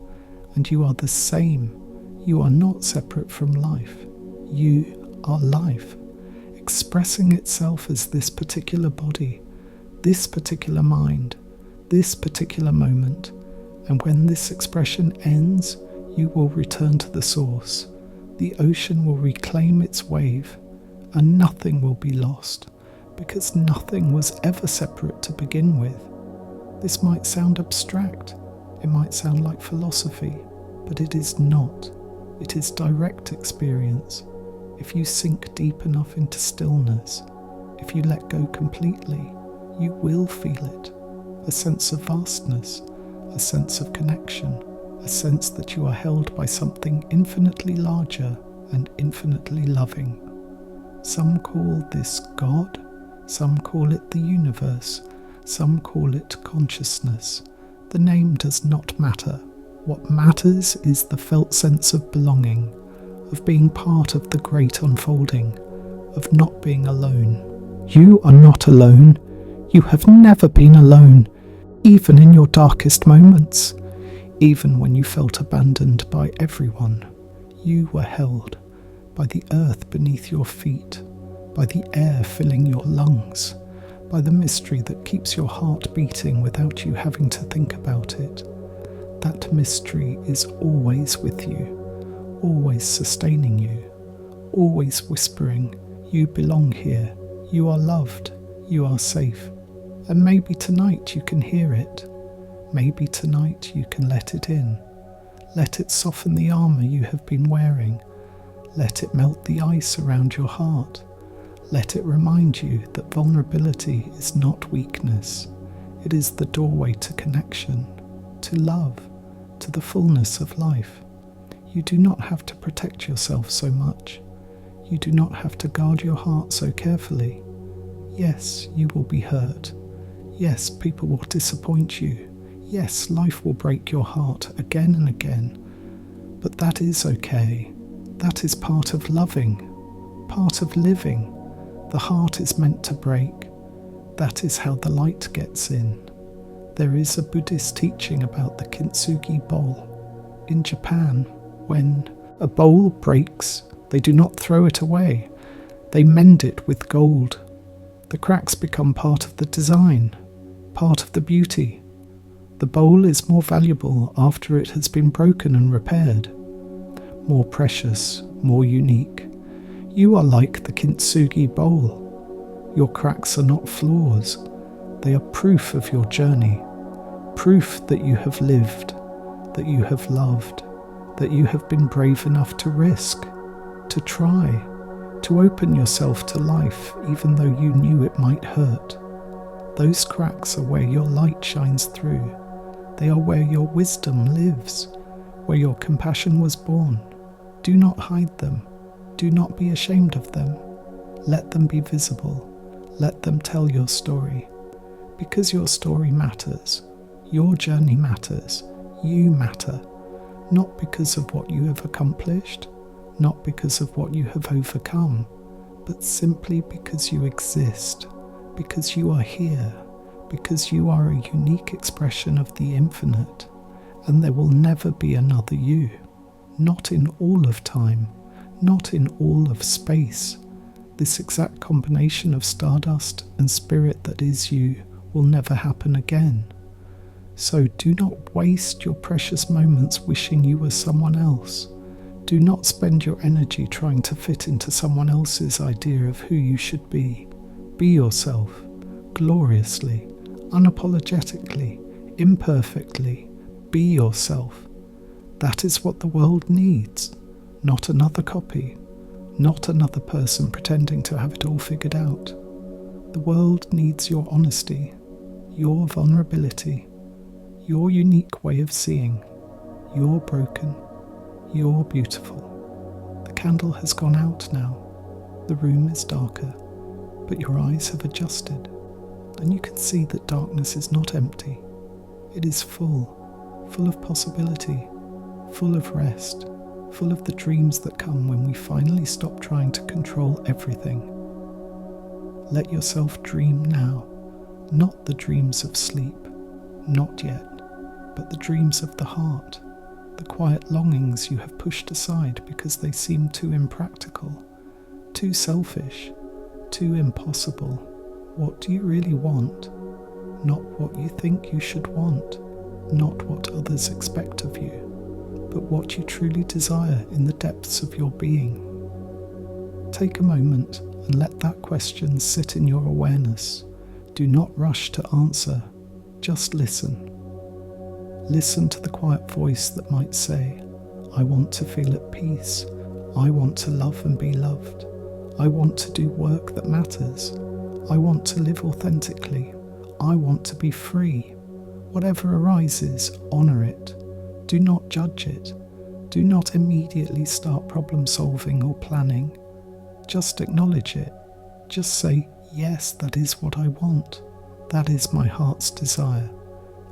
And you are the same. You are not separate from life. You are life, expressing itself as this particular body, this particular mind, this particular moment. And when this expression ends, you will return to the source. The ocean will reclaim its wave, and nothing will be lost, because nothing was ever separate to begin with. This might sound abstract, it might sound like philosophy, but it is not. It is direct experience. If you sink deep enough into stillness, if you let go completely, you will feel it. A sense of vastness, a sense of connection, a sense that you are held by something infinitely larger and infinitely loving. Some call this God, some call it the universe, some call it consciousness. The name does not matter. What matters is the felt sense of belonging, of being part of the great unfolding, of not being alone. You are not alone. You have never been alone, even in your darkest moments. Even when you felt abandoned by everyone, you were held by the earth beneath your feet, by the air filling your lungs, by the mystery that keeps your heart beating without you having to think about it. That mystery is always with you, always sustaining you, always whispering, you belong here, you are loved, you are safe. And maybe tonight you can hear it. Maybe tonight you can let it in. Let it soften the armour you have been wearing. Let it melt the ice around your heart. Let it remind you that vulnerability is not weakness. It is the doorway to connection, to love, to the fullness of life. You do not have to protect yourself so much. You do not have to guard your heart so carefully. Yes, you will be hurt. Yes, people will disappoint you. Yes, life will break your heart again and again. But that is okay. That is part of loving, part of living. The heart is meant to break. That is how the light gets in. There is a Buddhist teaching about the kintsugi bowl. In Japan, when a bowl breaks, they do not throw it away. They mend it with gold. The cracks become part of the design, part of the beauty. The bowl is more valuable after it has been broken and repaired. More precious, more unique. You are like the kintsugi bowl. Your cracks are not flaws. They are proof of your journey. Proof that you have lived, that you have loved, that you have been brave enough to risk, to try, to open yourself to life even though you knew it might hurt. Those cracks are where your light shines through. They are where your wisdom lives, where your compassion was born. Do not hide them. Do not be ashamed of them. Let them be visible. Let them tell your story. Because your story matters. Your journey matters. You matter. Not because of what you have accomplished, not because of what you have overcome, but simply because you exist, because you are here, because you are a unique expression of the infinite, and there will never be another you. Not in all of time, not in all of space. This exact combination of stardust and spirit that is you will never happen again. So do not waste your precious moments wishing you were someone else. Do not spend your energy trying to fit into someone else's idea of who you should be. Be yourself, gloriously, unapologetically, imperfectly. Be yourself. That is what the world needs, not another copy, not another person pretending to have it all figured out. The world needs your honesty, your vulnerability, your unique way of seeing. You're broken, you're beautiful. The candle has gone out now. The room is darker, but your eyes have adjusted, and you can see that darkness is not empty. It is full of possibility, full of rest, full of the dreams that come when we finally stop trying to control everything. Let yourself dream now, not the dreams of sleep, not yet, but the dreams of the heart, the quiet longings you have pushed aside because they seem too impractical, too selfish, too impossible. What do you really want? Not what you think you should want, not what others expect of you, but what you truly desire in the depths of your being. Take a moment and let that question sit in your awareness. Do not rush to answer, just listen. Listen to the quiet voice that might say, I want to feel at peace. I want to love and be loved. I want to do work that matters. I want to live authentically. I want to be free. Whatever arises, honour it. Do not judge it. Do not immediately start problem solving or planning. Just acknowledge it. Just say, yes, that is what I want. That is my heart's desire.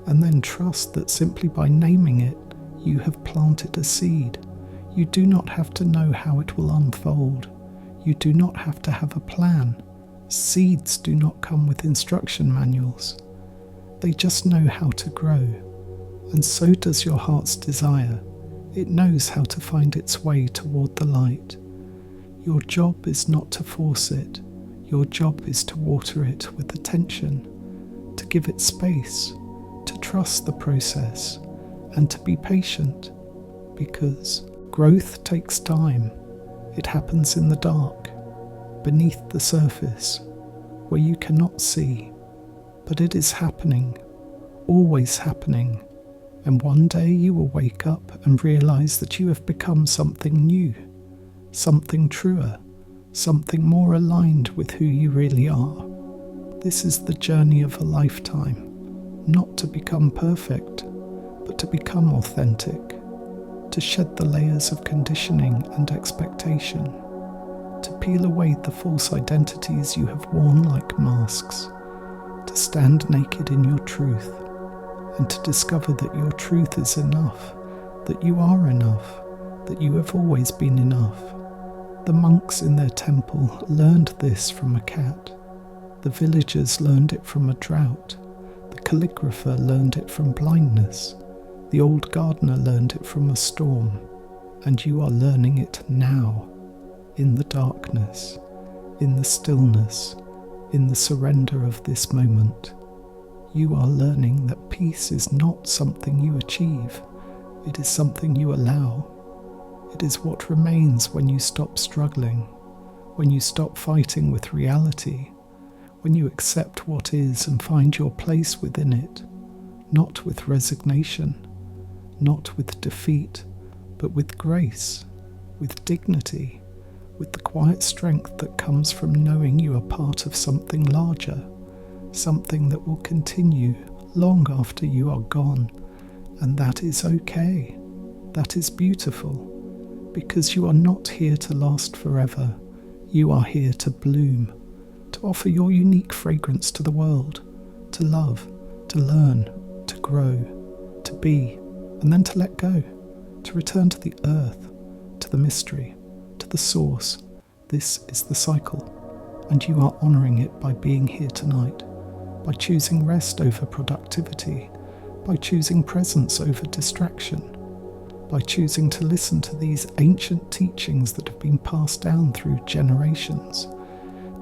And then trust that simply by naming it, You have planted a seed. You do not have to know how it will unfold. You do not have to have a plan. Seeds do not come with instruction manuals. They just know how to grow. And so does your heart's desire. It knows how to find its way toward the light. Your job is not to force it. Your job is to water it with attention, to give it space, to trust the process, and to be patient, because growth takes time. It happens in the dark, beneath the surface, where you cannot see, but it is happening, always happening, and one day you will wake up and realize that you have become something new, something truer, something more aligned with who you really are. This is the journey of a lifetime, not to become perfect, but to become authentic, to shed the layers of conditioning and expectation, to peel away the false identities you have worn like masks, to stand naked in your truth, and to discover that your truth is enough, that you are enough, that you have always been enough. The monks in their temple learned this from a cat. The villagers learned it from a drought. The calligrapher learned it from blindness. The old gardener learned it from a storm. And you are learning it now, in the darkness, in the stillness, in the surrender of this moment. You are learning that peace is not something you achieve. It is something you allow. It is what remains when you stop struggling, when you stop fighting with reality, when you accept what is and find your place within it, not with resignation, not with defeat, but with grace, with dignity, with the quiet strength that comes from knowing you are part of something larger, something that will continue long after you are gone, and that is okay. That is beautiful. Because you are not here to last forever. You are here to bloom, to offer your unique fragrance to the world, to love, to learn, to grow, to be, and then to let go, to return to the earth, to the mystery, to the source. This is the cycle, and you are honouring it by being here tonight, by choosing rest over productivity, by choosing presence over distraction, by choosing to listen to these ancient teachings that have been passed down through generations,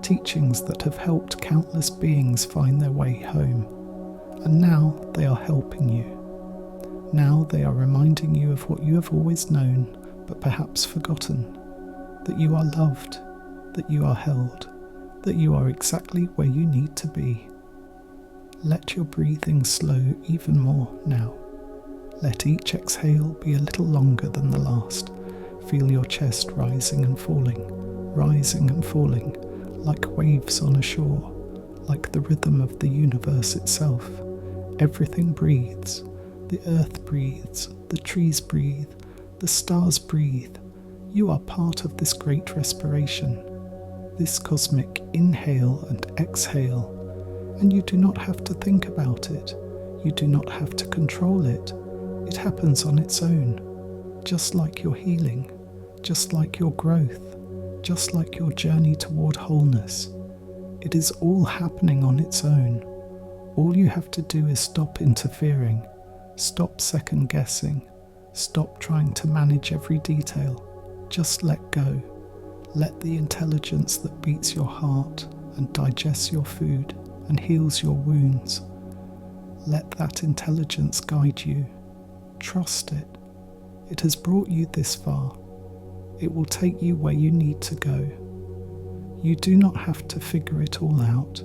teachings that have helped countless beings find their way home. And now they are helping you. Now they are reminding you of what you have always known, but perhaps forgotten, that you are loved, that you are held, that you are exactly where you need to be. Let your breathing slow even more now. Let each exhale be a little longer than the last. Feel your chest rising and falling, like waves on a shore, like the rhythm of the universe itself. Everything breathes. The earth breathes, the trees breathe, the stars breathe. You are part of this great respiration, this cosmic inhale and exhale, and you do not have to think about it. You do not have to control it. It happens on its own, just like your healing, just like your growth, just like your journey toward wholeness. It is all happening on its own. All you have to do is stop interfering, stop second guessing, stop trying to manage every detail. Just let go. Let the intelligence that beats your heart and digests your food and heals your wounds. Let that intelligence guide you. Trust it. It has brought you this far. It will take you where you need to go. You do not have to figure it all out.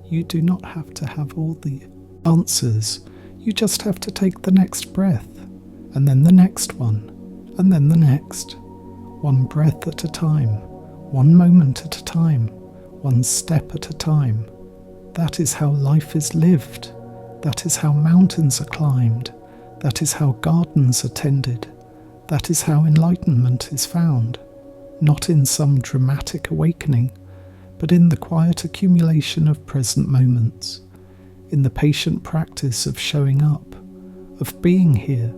You do not have to have all the answers. You just have to take the next breath, and then the next one, and then the next. One breath at a time, one moment at a time, one step at a time. That is how life is lived. That is how mountains are climbed. That is how gardens are tended. That is how enlightenment is found. Not in some dramatic awakening, but in the quiet accumulation of present moments, in the patient practice of showing up, of being here,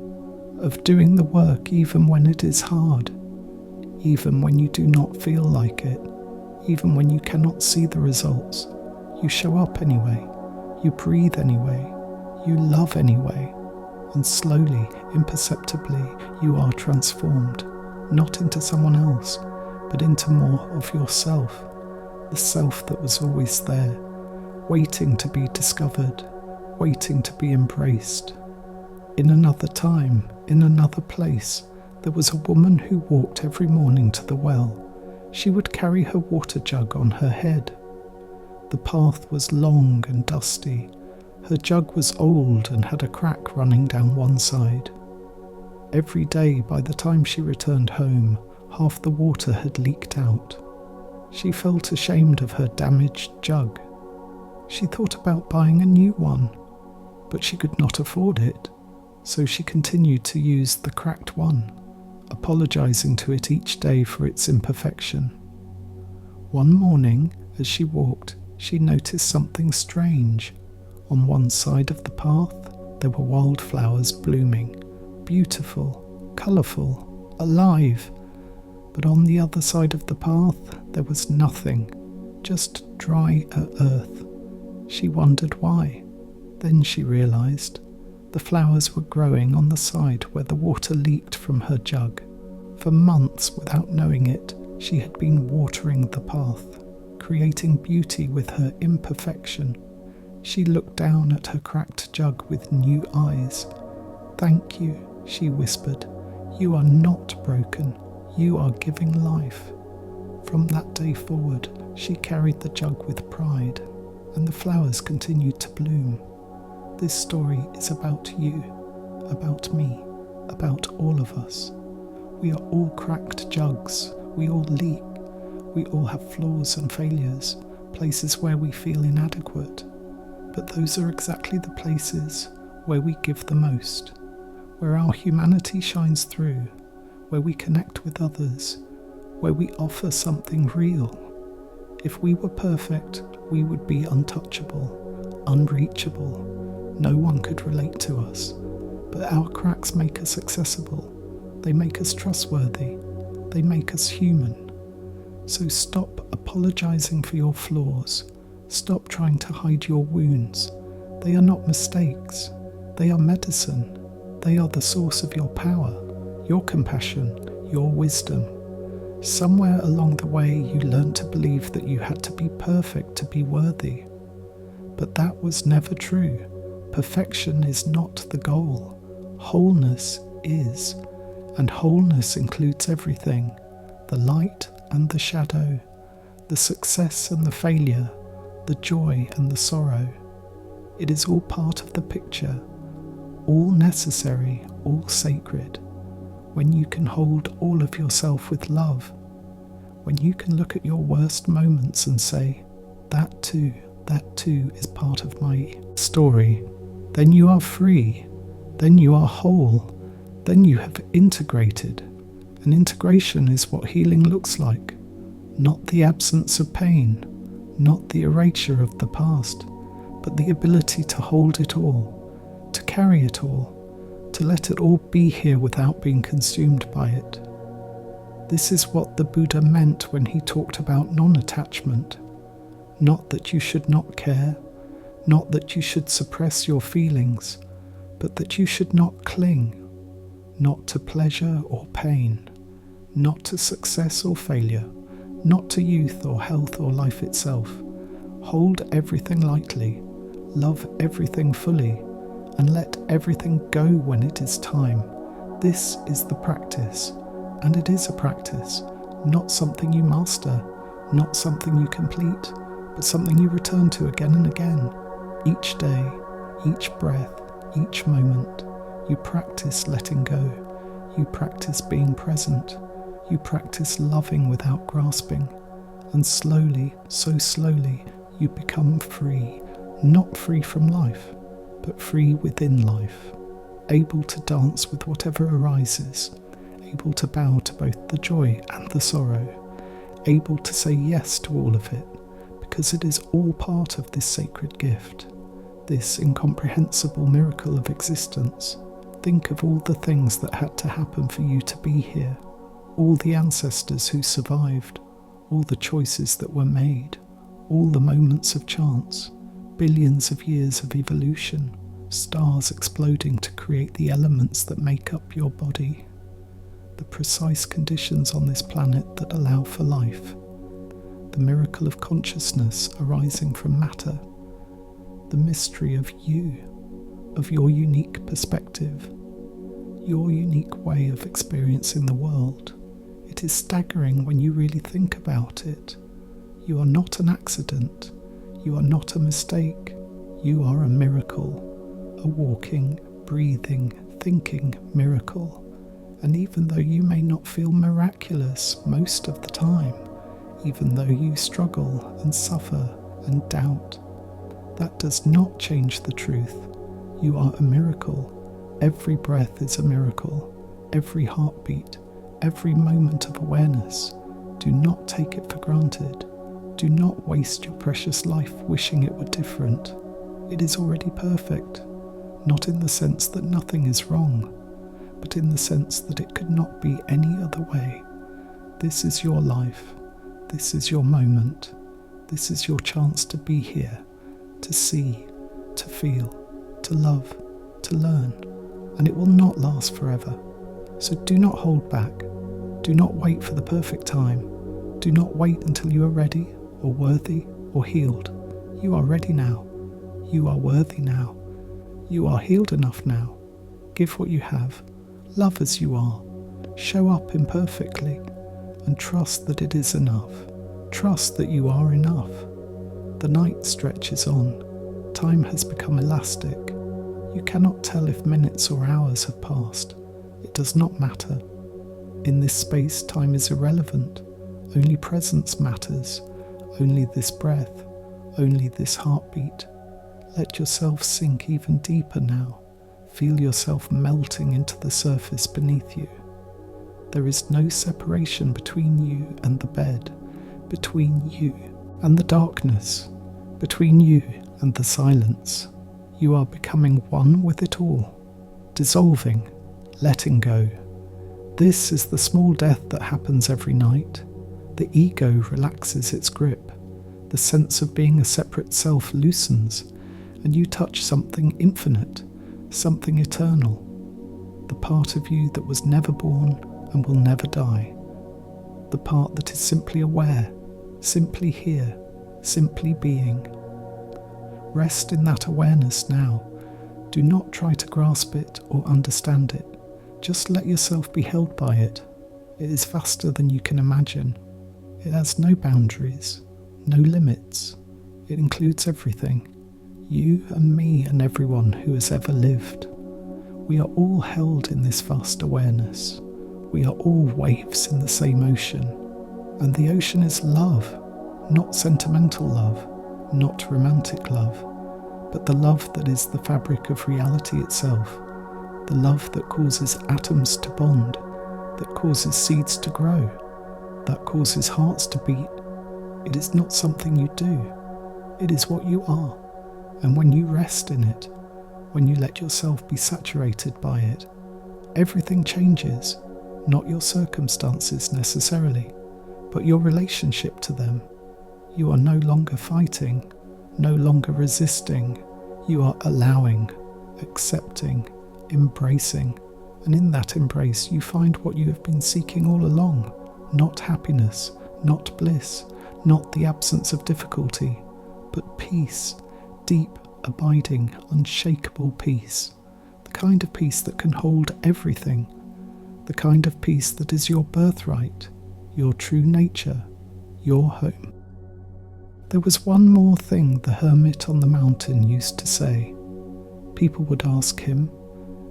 of doing the work even when it is hard, even when you do not feel like it, even when you cannot see the results. You show up anyway, you breathe anyway, you love anyway, and slowly, imperceptibly, you are transformed, not into someone else, but into more of yourself, the self that was always there, waiting to be discovered, waiting to be embraced. In another time, in another place, there was a woman who walked every morning to the well. She would carry her water jug on her head. The path was long and dusty. Her jug was old and had a crack running down one side. Every day, by the time she returned home, half the water had leaked out. She felt ashamed of her damaged jug. She thought about buying a new one, but she could not afford it, so she continued to use the cracked one, apologizing to it each day for its imperfection. One morning, as she walked, she noticed something strange. On one side of the path, there were wildflowers blooming, beautiful, colourful, alive. But on the other side of the path, there was nothing, just dry earth. She wondered why. Then she realised the flowers were growing on the side where the water leaked from her jug. For months, without knowing it, she had been watering the path, creating beauty with her imperfection. She looked down at her cracked jug with new eyes. "Thank you," she whispered. "You are not broken. You are giving life." From that day forward, she carried the jug with pride, and the flowers continued to bloom. This story is about you, about me, about all of us. We are all cracked jugs. We all leak. We all have flaws and failures, places where we feel inadequate. But those are exactly the places where we give the most, where our humanity shines through, where we connect with others, where we offer something real. If we were perfect, we would be untouchable, unreachable. No one could relate to us. But our cracks make us accessible. They make us trustworthy. They make us human. So stop apologizing for your flaws. Stop trying to hide your wounds. They are not mistakes. They are medicine. They are the source of your power, your compassion, your wisdom. Somewhere along the way you learned to believe that you had to be perfect to be worthy. But that was never true. Perfection is not the goal. Wholeness is. And wholeness includes everything. The light and the shadow. The success and the failure. The joy and the sorrow. It is all part of the picture. All necessary, all sacred. When you can hold all of yourself with love, when you can look at your worst moments and say, that too is part of my story, then you are free, then you are whole, then you have integrated. And integration is what healing looks like, not the absence of pain, not the erasure of the past, but the ability to hold it all, to carry it all, to let it all be here without being consumed by it. This is what the Buddha meant when he talked about non-attachment. Not that you should not care, not that you should suppress your feelings, but that you should not cling, not to pleasure or pain, not to success or failure, not to youth or health or life itself. Hold everything lightly, love everything fully, and let everything go when it is time. This is the practice, and it is a practice, not something you master, not something you complete, but something you return to again and again. Each day, each breath, each moment, you practice letting go, you practice being present, you practice loving without grasping, and slowly, so slowly, you become free, not free from life, but free within life, able to dance with whatever arises, able to bow to both the joy and the sorrow, able to say yes to all of it, because it is all part of this sacred gift, this incomprehensible miracle of existence. Think of all the things that had to happen for you to be here, all the ancestors who survived, all the choices that were made, all the moments of chance, billions of years of evolution, stars exploding to create the elements that make up your body, the precise conditions on this planet that allow for life, the miracle of consciousness arising from matter, the mystery of you, of your unique perspective, your unique way of experiencing the world. It is staggering when you really think about it. You are not an accident. You are not a mistake. You are a miracle, a walking, breathing, thinking miracle. And even though you may not feel miraculous most of the time, even though you struggle and suffer and doubt, that does not change the truth. You are a miracle. Every breath is a miracle. Every heartbeat, every moment of awareness. Do not take it for granted. Do not waste your precious life wishing it were different. It is already perfect, not in the sense that nothing is wrong, but in the sense that it could not be any other way. This is your life. This is your moment. This is your chance to be here, to see, to feel, to love, to learn, and it will not last forever. So do not hold back. Do not wait for the perfect time. Do not wait until you are ready, or worthy, or healed. You are ready now. You are worthy now. You are healed enough now. Give what you have. Love as you are. Show up imperfectly, and trust that it is enough. Trust that you are enough. The night stretches on. Time has become elastic. You cannot tell if minutes or hours have passed. It does not matter. In this space, time is irrelevant. Only presence matters. Only this breath. Only this heartbeat. Let yourself sink even deeper now. Feel yourself melting into the surface beneath you. There is no separation between you and the bed, between you and the darkness, between you and the silence. You are becoming one with it all, dissolving, letting go. This is the small death that happens every night. The ego relaxes its grip. The sense of being a separate self loosens, and you touch something infinite, something eternal. The part of you that was never born and will never die. The part that is simply aware, simply here, simply being. Rest in that awareness now. Do not try to grasp it or understand it. Just let yourself be held by it. It is vaster than you can imagine. It has no boundaries, no limits. It includes everything. You and me and everyone who has ever lived. We are all held in this vast awareness. We are all waves in the same ocean. And the ocean is love, not sentimental love, not romantic love, but the love that is the fabric of reality itself, the love that causes atoms to bond, that causes seeds to grow, that causes hearts to beat. It is not something you do, it is what you are. And when you rest in it, when you let yourself be saturated by it, everything changes, not your circumstances necessarily, but your relationship to them. You are no longer fighting, no longer resisting. You are allowing, accepting, embracing, and in that embrace you find what you have been seeking all along. Not happiness, not bliss, not the absence of difficulty, but peace, deep, abiding, unshakable peace. The kind of peace that can hold everything. The kind of peace that is your birthright, your true nature, your home. There was one more thing the hermit on the mountain used to say. People would ask him,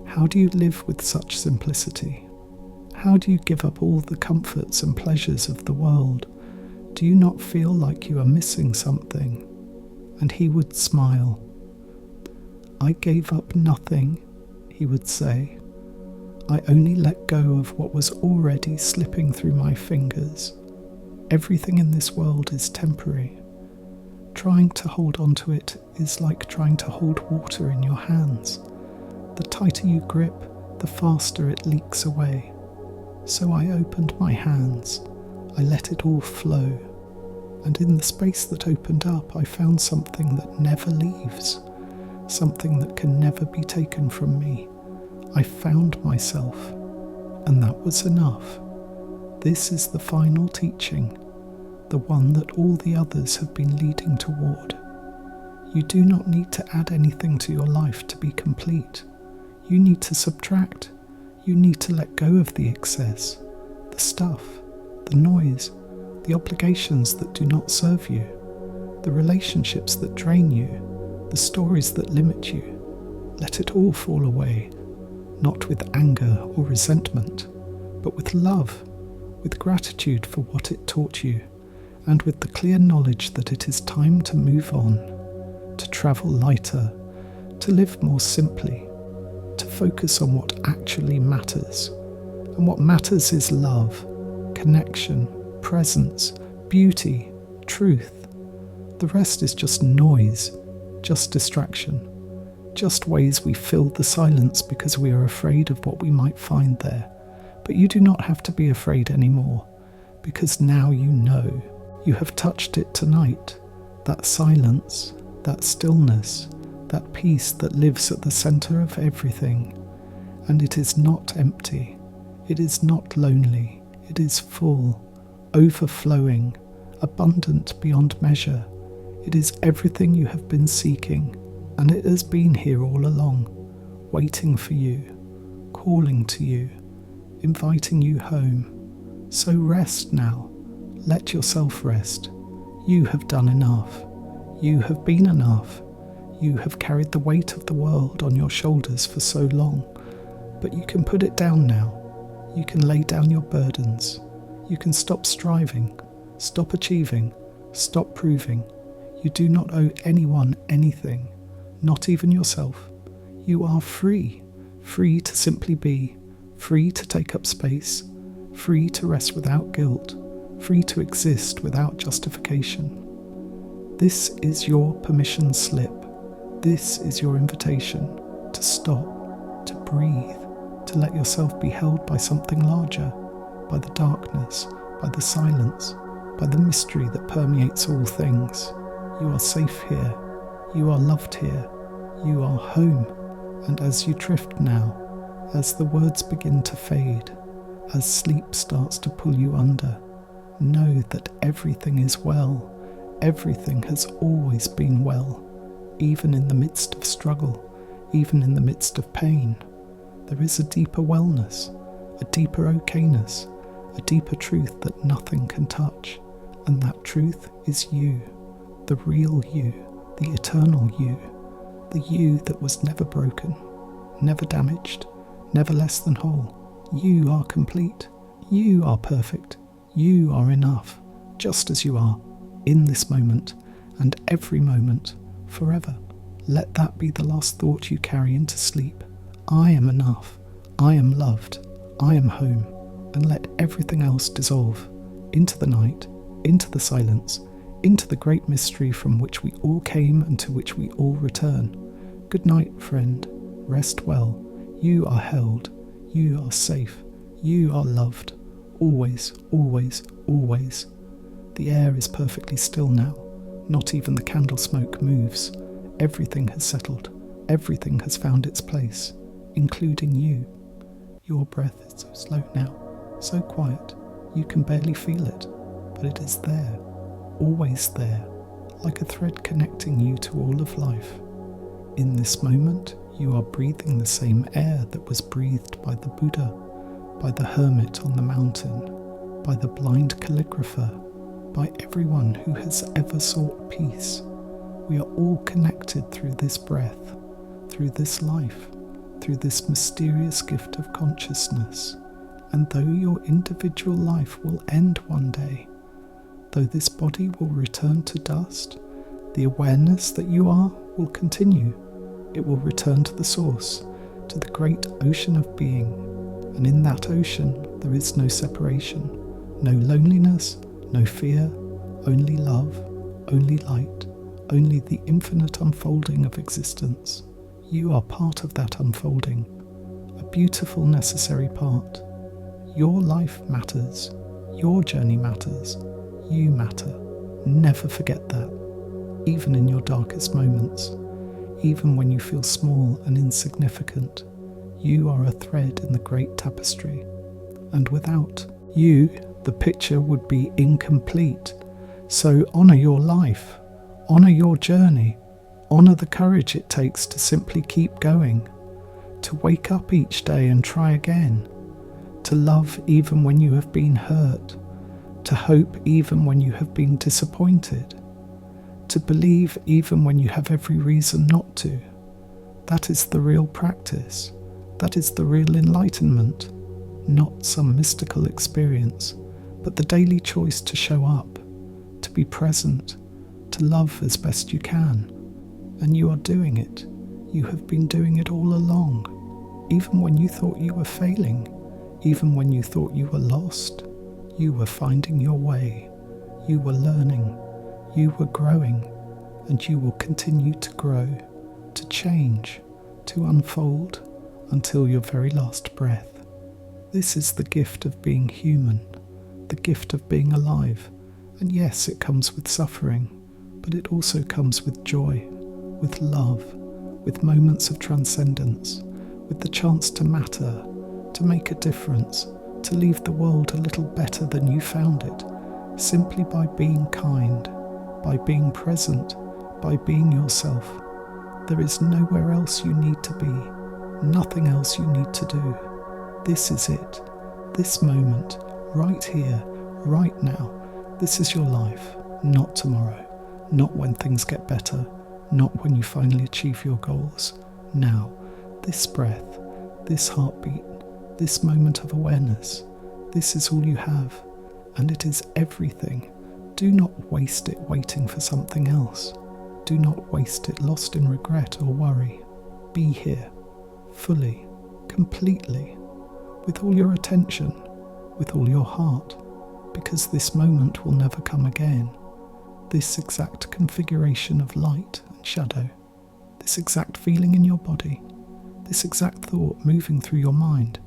"How do you live with such simplicity? How do you give up all the comforts and pleasures of the world? Do you not feel like you are missing something?" And he would smile. "I gave up nothing," he would say. "I only let go of what was already slipping through my fingers. Everything in this world is temporary. Trying to hold on to it is like trying to hold water in your hands. The tighter you grip, the faster it leaks away. So I opened my hands, I let it all flow, and in the space that opened up I found something that never leaves, something that can never be taken from me. I found myself, and that was enough. This is the final teaching, the one that all the others have been leading toward. You do not need to add anything to your life to be complete. You need to subtract. You need to let go of the excess, the stuff, the noise, the obligations that do not serve you, the relationships that drain you, the stories that limit you. Let it all fall away, not with anger or resentment, but with love, with gratitude for what it taught you, and with the clear knowledge that it is time to move on, to travel lighter, to live more simply, to focus on what actually matters. And what matters is love, connection, presence, beauty, truth. The rest is just noise, just distraction, just ways we fill the silence because we are afraid of what we might find there. But you do not have to be afraid anymore, because now you know. You have touched it tonight, that silence, that stillness, that peace that lives at the centre of everything. And it is not empty, it is not lonely, it is full, overflowing, abundant beyond measure. It is everything you have been seeking, and it has been here all along, waiting for you, calling to you, inviting you home. So rest now, let yourself rest. You have done enough. You have been enough. You have carried the weight of the world on your shoulders for so long, but you can put it down now. You can lay down your burdens. You can stop striving, stop achieving, stop proving. You do not owe anyone anything, not even yourself. You are free, free to simply be, free to take up space, free to rest without guilt, free to exist without justification. This is your permission slip. This is your invitation to stop, to breathe, to let yourself be held by something larger, by the darkness, by the silence, by the mystery that permeates all things. You are safe here. You are loved here. You are home. And as you drift now, as the words begin to fade, as sleep starts to pull you under, know that everything is well. Everything has always been well, even in the midst of struggle, even in the midst of pain. There is a deeper wellness, a deeper okayness, a deeper truth that nothing can touch, and that truth is you, the real you, the eternal you, the you that was never broken, never damaged, never less than whole. You are complete, you are perfect, you are enough, just as you are, in this moment, and every moment, forever. Let that be the last thought you carry into sleep. I am enough, I am loved, I am home, and let everything else dissolve into the night, into the silence, into the great mystery from which we all came and to which we all return. Good night, friend. Rest well. You are held. You are safe. You are loved. Always, always, always. The air is perfectly still now. Not even the candle smoke moves. Everything has settled. Everything has found its place, including you. Your breath is so slow now, so quiet, you can barely feel it, but it is there, always there, like a thread connecting you to all of life. In this moment, you are breathing the same air that was breathed by the Buddha, by the hermit on the mountain, by the blind calligrapher, by everyone who has ever sought peace. We are all connected through this breath, through this life, through this mysterious gift of consciousness. And though your individual life will end one day, though this body will return to dust, the awareness that you are will continue. It will return to the source, to the great ocean of being. And in that ocean, there is no separation, no loneliness, no fear, only love, only light, only the infinite unfolding of existence. You are part of that unfolding, a beautiful, necessary part. Your life matters. Your journey matters. You matter. Never forget that. Even in your darkest moments, even when you feel small and insignificant, you are a thread in the great tapestry. And without you, the picture would be incomplete. So honour your life. Honour your journey. Honour the courage it takes to simply keep going. To wake up each day and try again. To love even when you have been hurt. To hope even when you have been disappointed. To believe even when you have every reason not to. That is the real practice. That is the real enlightenment. Not some mystical experience, but the daily choice to show up, to be present, to love as best you can. And you are doing it. You have been doing it all along. Even when you thought you were failing, even when you thought you were lost, you were finding your way. You were learning. You were growing. And you will continue to grow, to change, to unfold until your very last breath. This is the gift of being human, the gift of being alive. And yes, it comes with suffering, but it also comes with joy, with love, with moments of transcendence, with the chance to matter, to make a difference, to leave the world a little better than you found it, simply by being kind, by being present, by being yourself. There is nowhere else you need to be, nothing else you need to do. This is it, this moment, right here, right now. This is your life, not tomorrow, not when things get better, not when you finally achieve your goals. Now, this breath, this heartbeat, this moment of awareness, this is all you have, and it is everything. Do not waste it waiting for something else. Do not waste it lost in regret or worry. Be here, fully, completely, with all your attention, with all your heart, because this moment will never come again. This exact configuration of light and shadow, this exact feeling in your body, this exact thought moving through your mind,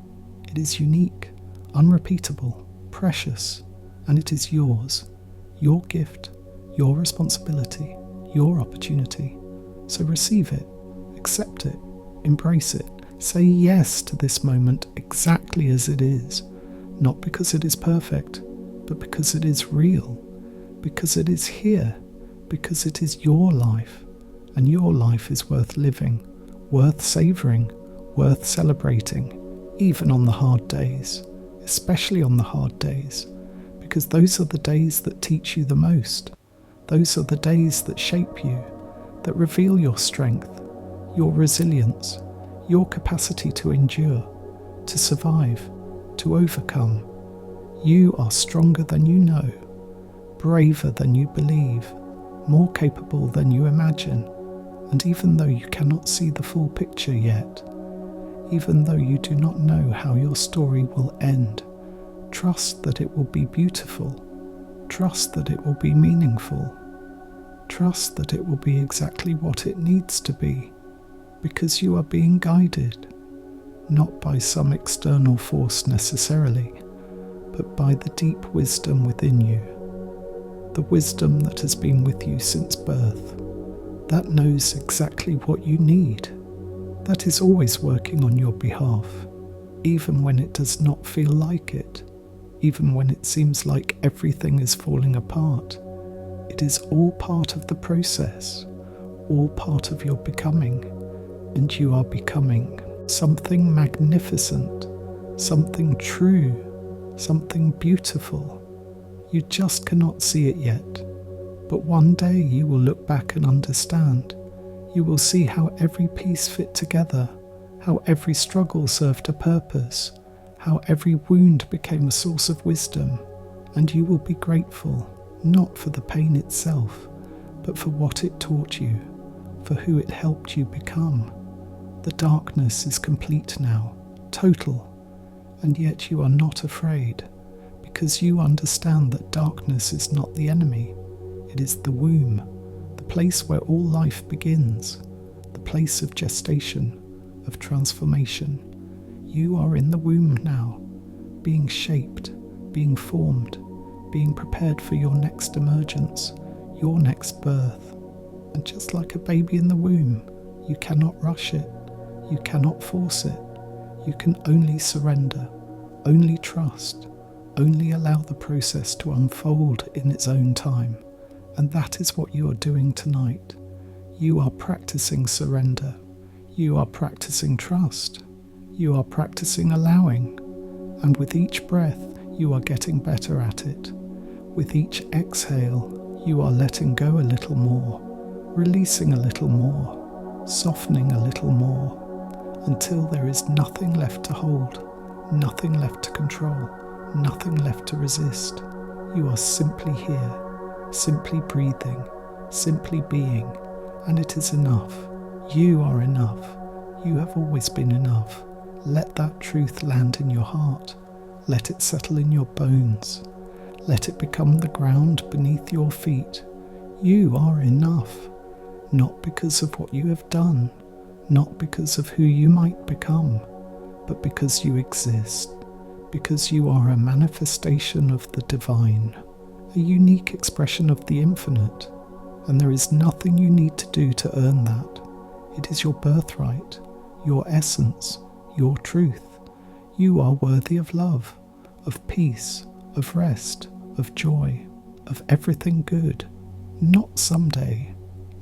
it is unique, unrepeatable, precious, and it is yours, your gift, your responsibility, your opportunity. So receive it, accept it, embrace it, say yes to this moment exactly as it is, not because it is perfect, but because it is real, because it is here, because it is your life, and your life is worth living, worth savouring, worth celebrating, even on the hard days, especially on the hard days, because those are the days that teach you the most. Those are the days that shape you, that reveal your strength, your resilience, your capacity to endure, to survive, to overcome. You are stronger than you know, braver than you believe, more capable than you imagine. And even though you cannot see the full picture yet, even though you do not know how your story will end, trust that it will be beautiful. Trust that it will be meaningful. Trust that it will be exactly what it needs to be, because you are being guided, not by some external force necessarily, but by the deep wisdom within you, the wisdom that has been with you since birth, that knows exactly what you need, that is always working on your behalf, even when it does not feel like it, even when it seems like everything is falling apart. It is all part of the process, all part of your becoming, and you are becoming something magnificent, something true, something beautiful. You just cannot see it yet, but one day you will look back and understand. You will see how every piece fit together, how every struggle served a purpose, how every wound became a source of wisdom, and you will be grateful, not for the pain itself, but for what it taught you, for who it helped you become. The darkness is complete now, total, and yet you are not afraid, because you understand that darkness is not the enemy. It is the womb, the place where all life begins, the place of gestation, of transformation. You are in the womb now, being shaped, being formed, being prepared for your next emergence, your next birth. And just like a baby in the womb, you cannot rush it, you cannot force it. You can only surrender, only trust, only allow the process to unfold in its own time. And that is what you are doing tonight. You are practicing surrender. You are practicing trust. You are practicing allowing. And with each breath, you are getting better at it. With each exhale, you are letting go a little more, releasing a little more, softening a little more, until there is nothing left to hold, nothing left to control, nothing left to resist. You are simply here, simply breathing, simply being, and it is enough. You are enough. You have always been enough. Let that truth land in your heart. Let it settle in your bones. Let it become the ground beneath your feet. You are enough, not because of what you have done, not because of who you might become, but because you exist, because you are a manifestation of the divine, a unique expression of the infinite, and there is nothing you need to do to earn that. It is your birthright, your essence, your truth. You are worthy of love, of peace, of rest, of joy, of everything good. Not someday,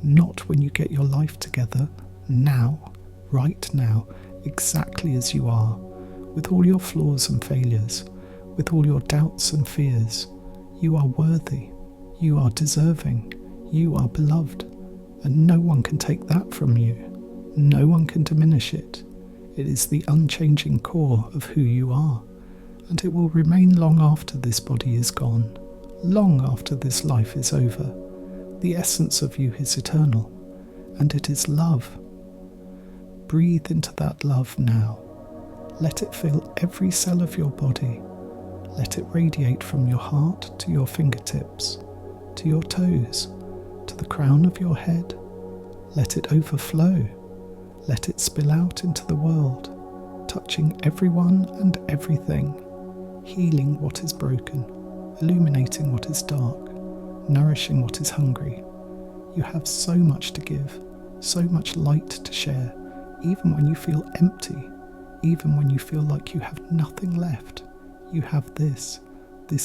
not when you get your life together, now, right now, exactly as you are, with all your flaws and failures, with all your doubts and fears. You are worthy, you are deserving, you are beloved, and no one can take that from you. No one can diminish it. It is the unchanging core of who you are, and it will remain long after this body is gone, long after this life is over. The essence of you is eternal, and it is love. Breathe into that love now. Let it fill every cell of your body. Let it radiate from your heart to your fingertips, to your toes, to the crown of your head. Let it overflow. Let it spill out into the world, touching everyone and everything, healing what is broken, illuminating what is dark, nourishing what is hungry. You have so much to give, so much light to share, even when you feel empty, even when you feel like you have nothing left. You have this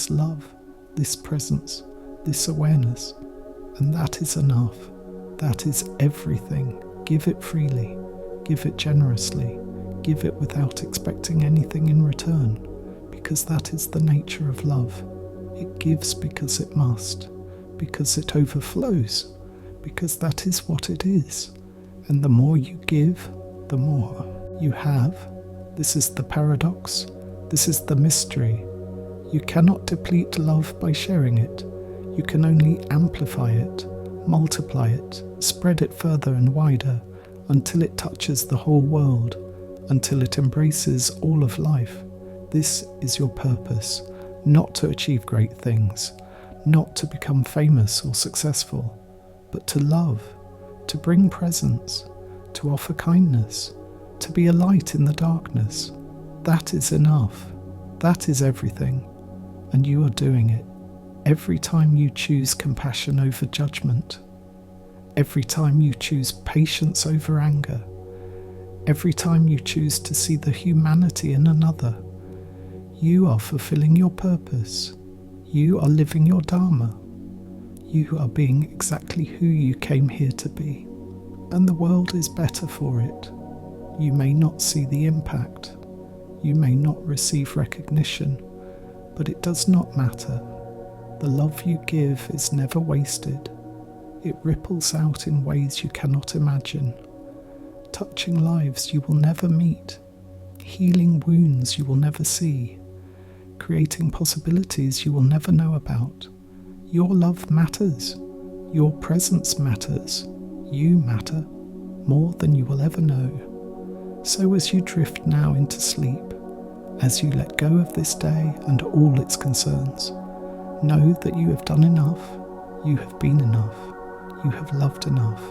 love, this presence, this awareness, and that is enough. That is everything. Give it freely, give it generously, give it without expecting anything in return, because that is the nature of love. It gives because it must, because it overflows, because that is what it is. And the more you give, the more you have. This is the paradox. This is the mystery. You cannot deplete love by sharing it. You can only amplify it, multiply it, spread it further and wider, until it touches the whole world, until it embraces all of life. This is your purpose, not to achieve great things, not to become famous or successful, but to love, to bring presence, to offer kindness, to be a light in the darkness. That is enough. That is everything. And you are doing it. Every time you choose compassion over judgment, every time you choose patience over anger, every time you choose to see the humanity in another, you are fulfilling your purpose. You are living your dharma. You are being exactly who you came here to be. And the world is better for it. You may not see the impact. You may not receive recognition, but it does not matter. The love you give is never wasted. It ripples out in ways you cannot imagine, touching lives you will never meet, healing wounds you will never see, creating possibilities you will never know about. Your love matters. Your presence matters. You matter more than you will ever know. So as you drift now into sleep, as you let go of this day and all its concerns, know that you have done enough, you have been enough, you have loved enough,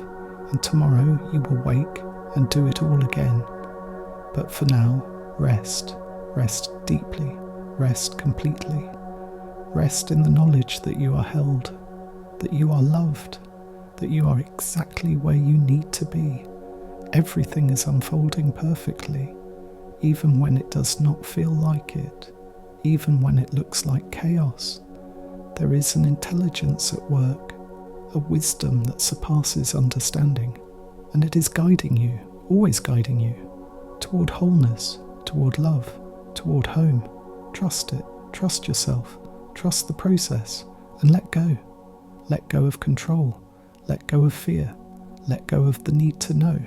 and tomorrow you will wake and do it all again. But for now, Rest. Rest deeply. Rest completely. Rest in the knowledge that you are held, that you are loved, that you are exactly where you need to be. Everything is unfolding perfectly, even when it does not feel like it, even when it looks like chaos. There is an intelligence at work, a wisdom that surpasses understanding, and it is guiding you, always guiding you, toward wholeness, toward love, toward home. Trust it, trust yourself, trust the process, and let go. Let go of control, let go of fear, let go of the need to know,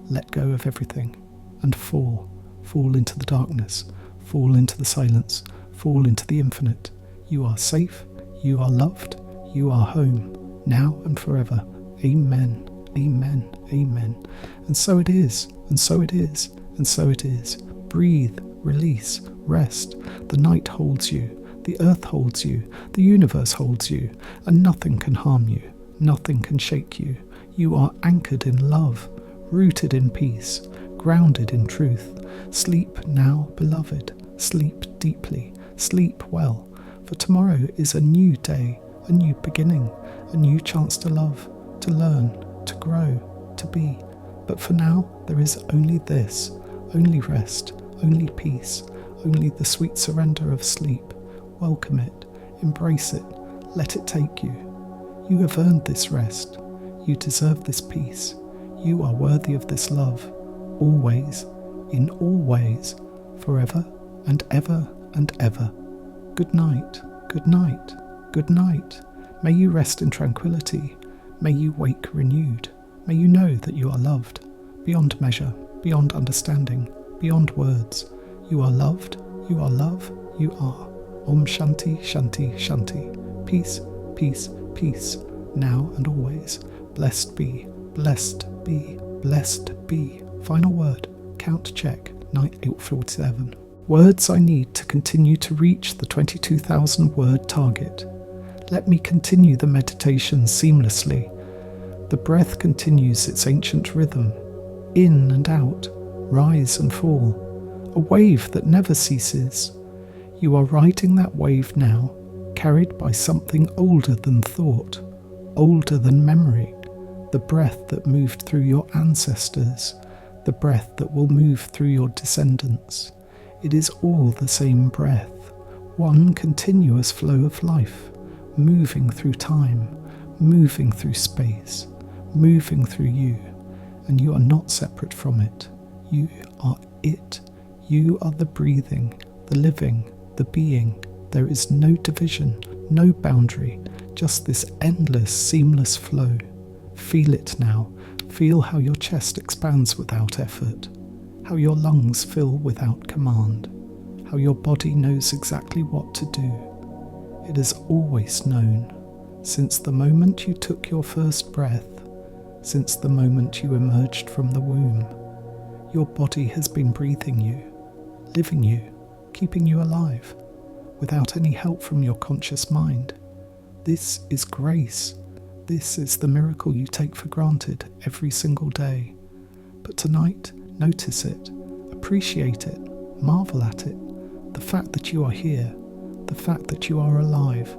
let go of everything, and fall into the darkness, fall into the silence, fall into the infinite. You are safe, you are loved, you are home, now and forever. Amen, amen, amen. And so it is, and so it is, and so it is. Breathe, release, rest. The night holds you, the earth holds you, the universe holds you, and nothing can harm you, nothing can shake you. You are anchored in love, rooted in peace, grounded in truth. Sleep now, beloved. Sleep deeply, sleep well, for tomorrow is a new day, a new beginning, a new chance to love, to learn, to grow, to be. But for now, there is only this, only rest, only peace, only the sweet surrender of sleep. Welcome it, embrace it, let it take you. You have earned this rest. You deserve this peace. You are worthy of this love, always, in all ways, forever and ever and ever. Good night, good night, good night. May you rest in tranquility. May you wake renewed. May you know that you are loved, beyond measure, beyond understanding, beyond words. You are loved, you are love, you are. Om Shanti, Shanti, Shanti. Peace, peace, peace, now and always. Blessed be, blessed be, blessed be. Final word, count check, 9847. Words I need to continue to reach the 22,000 word target. Let me continue the meditation seamlessly. The breath continues its ancient rhythm. In and out, rise and fall. A wave that never ceases. You are riding that wave now, carried by something older than thought, older than memory, the breath that moved through your ancestors, the breath that will move through your descendants. It is all the same breath, one continuous flow of life, moving through time, moving through space, moving through you, and you are not separate from it. You are it. You are the breathing, the living, the being. There is no division, no boundary, just this endless, seamless flow. Feel it now. Feel how your chest expands without effort, how your lungs fill without command, how your body knows exactly what to do. It has always known, since the moment you took your first breath, since the moment you emerged from the womb. Your body has been breathing you, living you, keeping you alive, without any help from your conscious mind. This is grace. This is the miracle you take for granted every single day. But tonight, notice it, appreciate it, marvel at it. The fact that you are here, the fact that you are alive,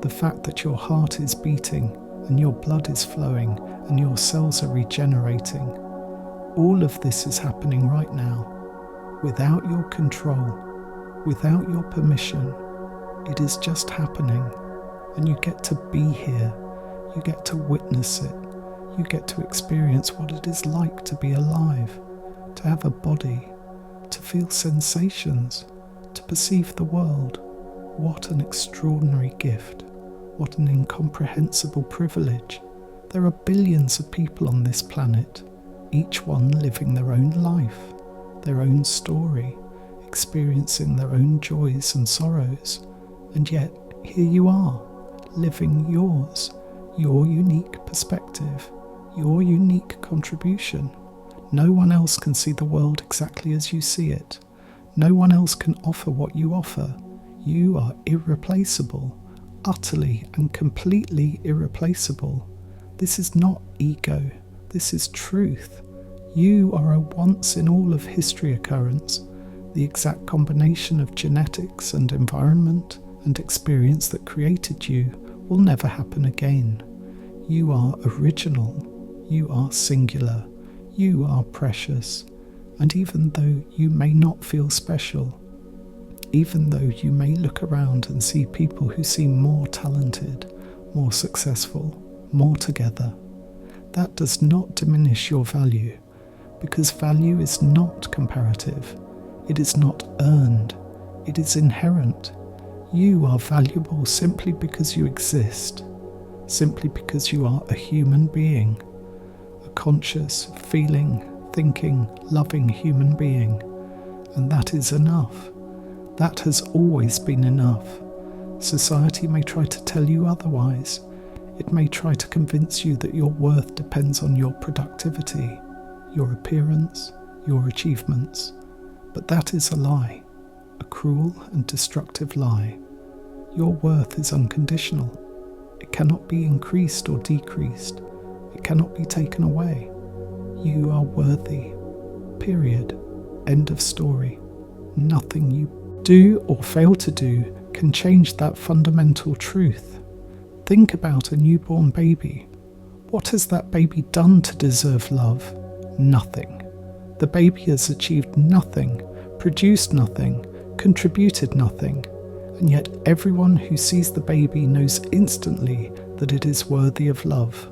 the fact that your heart is beating and your blood is flowing and your cells are regenerating. All of this is happening right now, without your control, without your permission. It is just happening, and you get to be here. You get to witness it. You get to experience what it is like to be alive, to have a body, to feel sensations, to perceive the world. What an extraordinary gift. What an incomprehensible privilege. There are billions of people on this planet, each one living their own life, their own story, experiencing their own joys and sorrows. And yet, here you are, living yours. Your unique perspective, your unique contribution. No one else can see the world exactly as you see it. No one else can offer what you offer. You are irreplaceable, utterly and completely irreplaceable. This is not ego, this is truth. You are a once in all of history occurrence. The exact combination of genetics and environment and experience that created you will never happen again. You are original. You are singular. You are precious. And even though you may not feel special, even though you may look around and see people who seem more talented, more successful, more together, that does not diminish your value, because value is not comparative. It is not earned. It is inherent. You are valuable simply because you exist, simply because you are a human being, a conscious, feeling, thinking, loving human being. And that is enough. That has always been enough. Society may try to tell you otherwise. It may try to convince you that your worth depends on your productivity, your appearance, your achievements. But that is a lie, a cruel and destructive lie. Your worth is unconditional. It cannot be increased or decreased. It cannot be taken away. You are worthy. Period. End of story. Nothing you do or fail to do can change that fundamental truth. Think about a newborn baby. What has that baby done to deserve love? Nothing. The baby has achieved nothing, produced nothing, contributed nothing, and yet everyone who sees the baby knows instantly that it is worthy of love,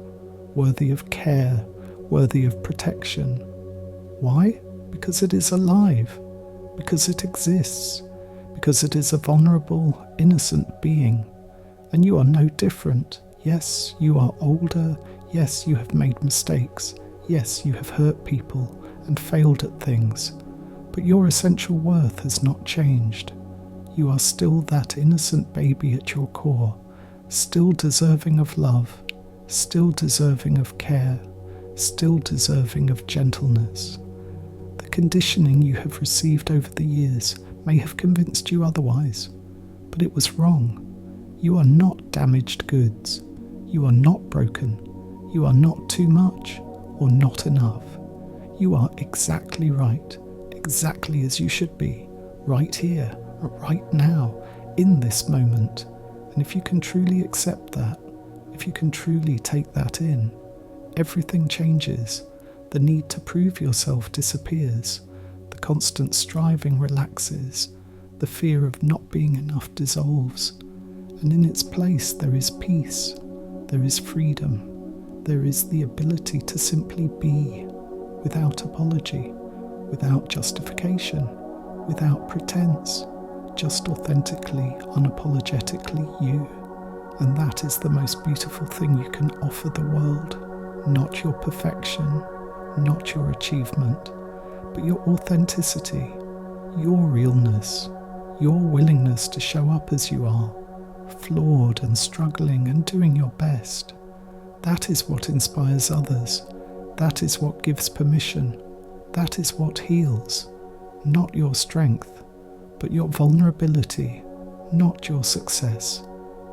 worthy of care, worthy of protection. Why? Because it is alive, because it exists, because it is a vulnerable, innocent being. And you are no different. Yes, you are older. Yes, you have made mistakes. Yes, you have hurt people and failed at things. But your essential worth has not changed. You are still that innocent baby at your core, still deserving of love, still deserving of care, still deserving of gentleness. The conditioning you have received over the years may have convinced you otherwise, but it was wrong. You are not damaged goods. You are not broken. You are not too much or not enough. You are exactly right, exactly as you should be, right here, right now, in this moment. And if you can truly accept that, if you can truly take that in, everything changes. The need to prove yourself disappears. The constant striving relaxes. The fear of not being enough dissolves. And in its place there is peace. There is freedom. There is the ability to simply be, without apology, without justification, without pretense, just authentically, unapologetically you. And that is the most beautiful thing you can offer the world. Not your perfection, not your achievement, but your authenticity, your realness, your willingness to show up as you are, flawed and struggling and doing your best. That is what inspires others. That is what gives permission. That is what heals. Not your strength, but your vulnerability. Not your success,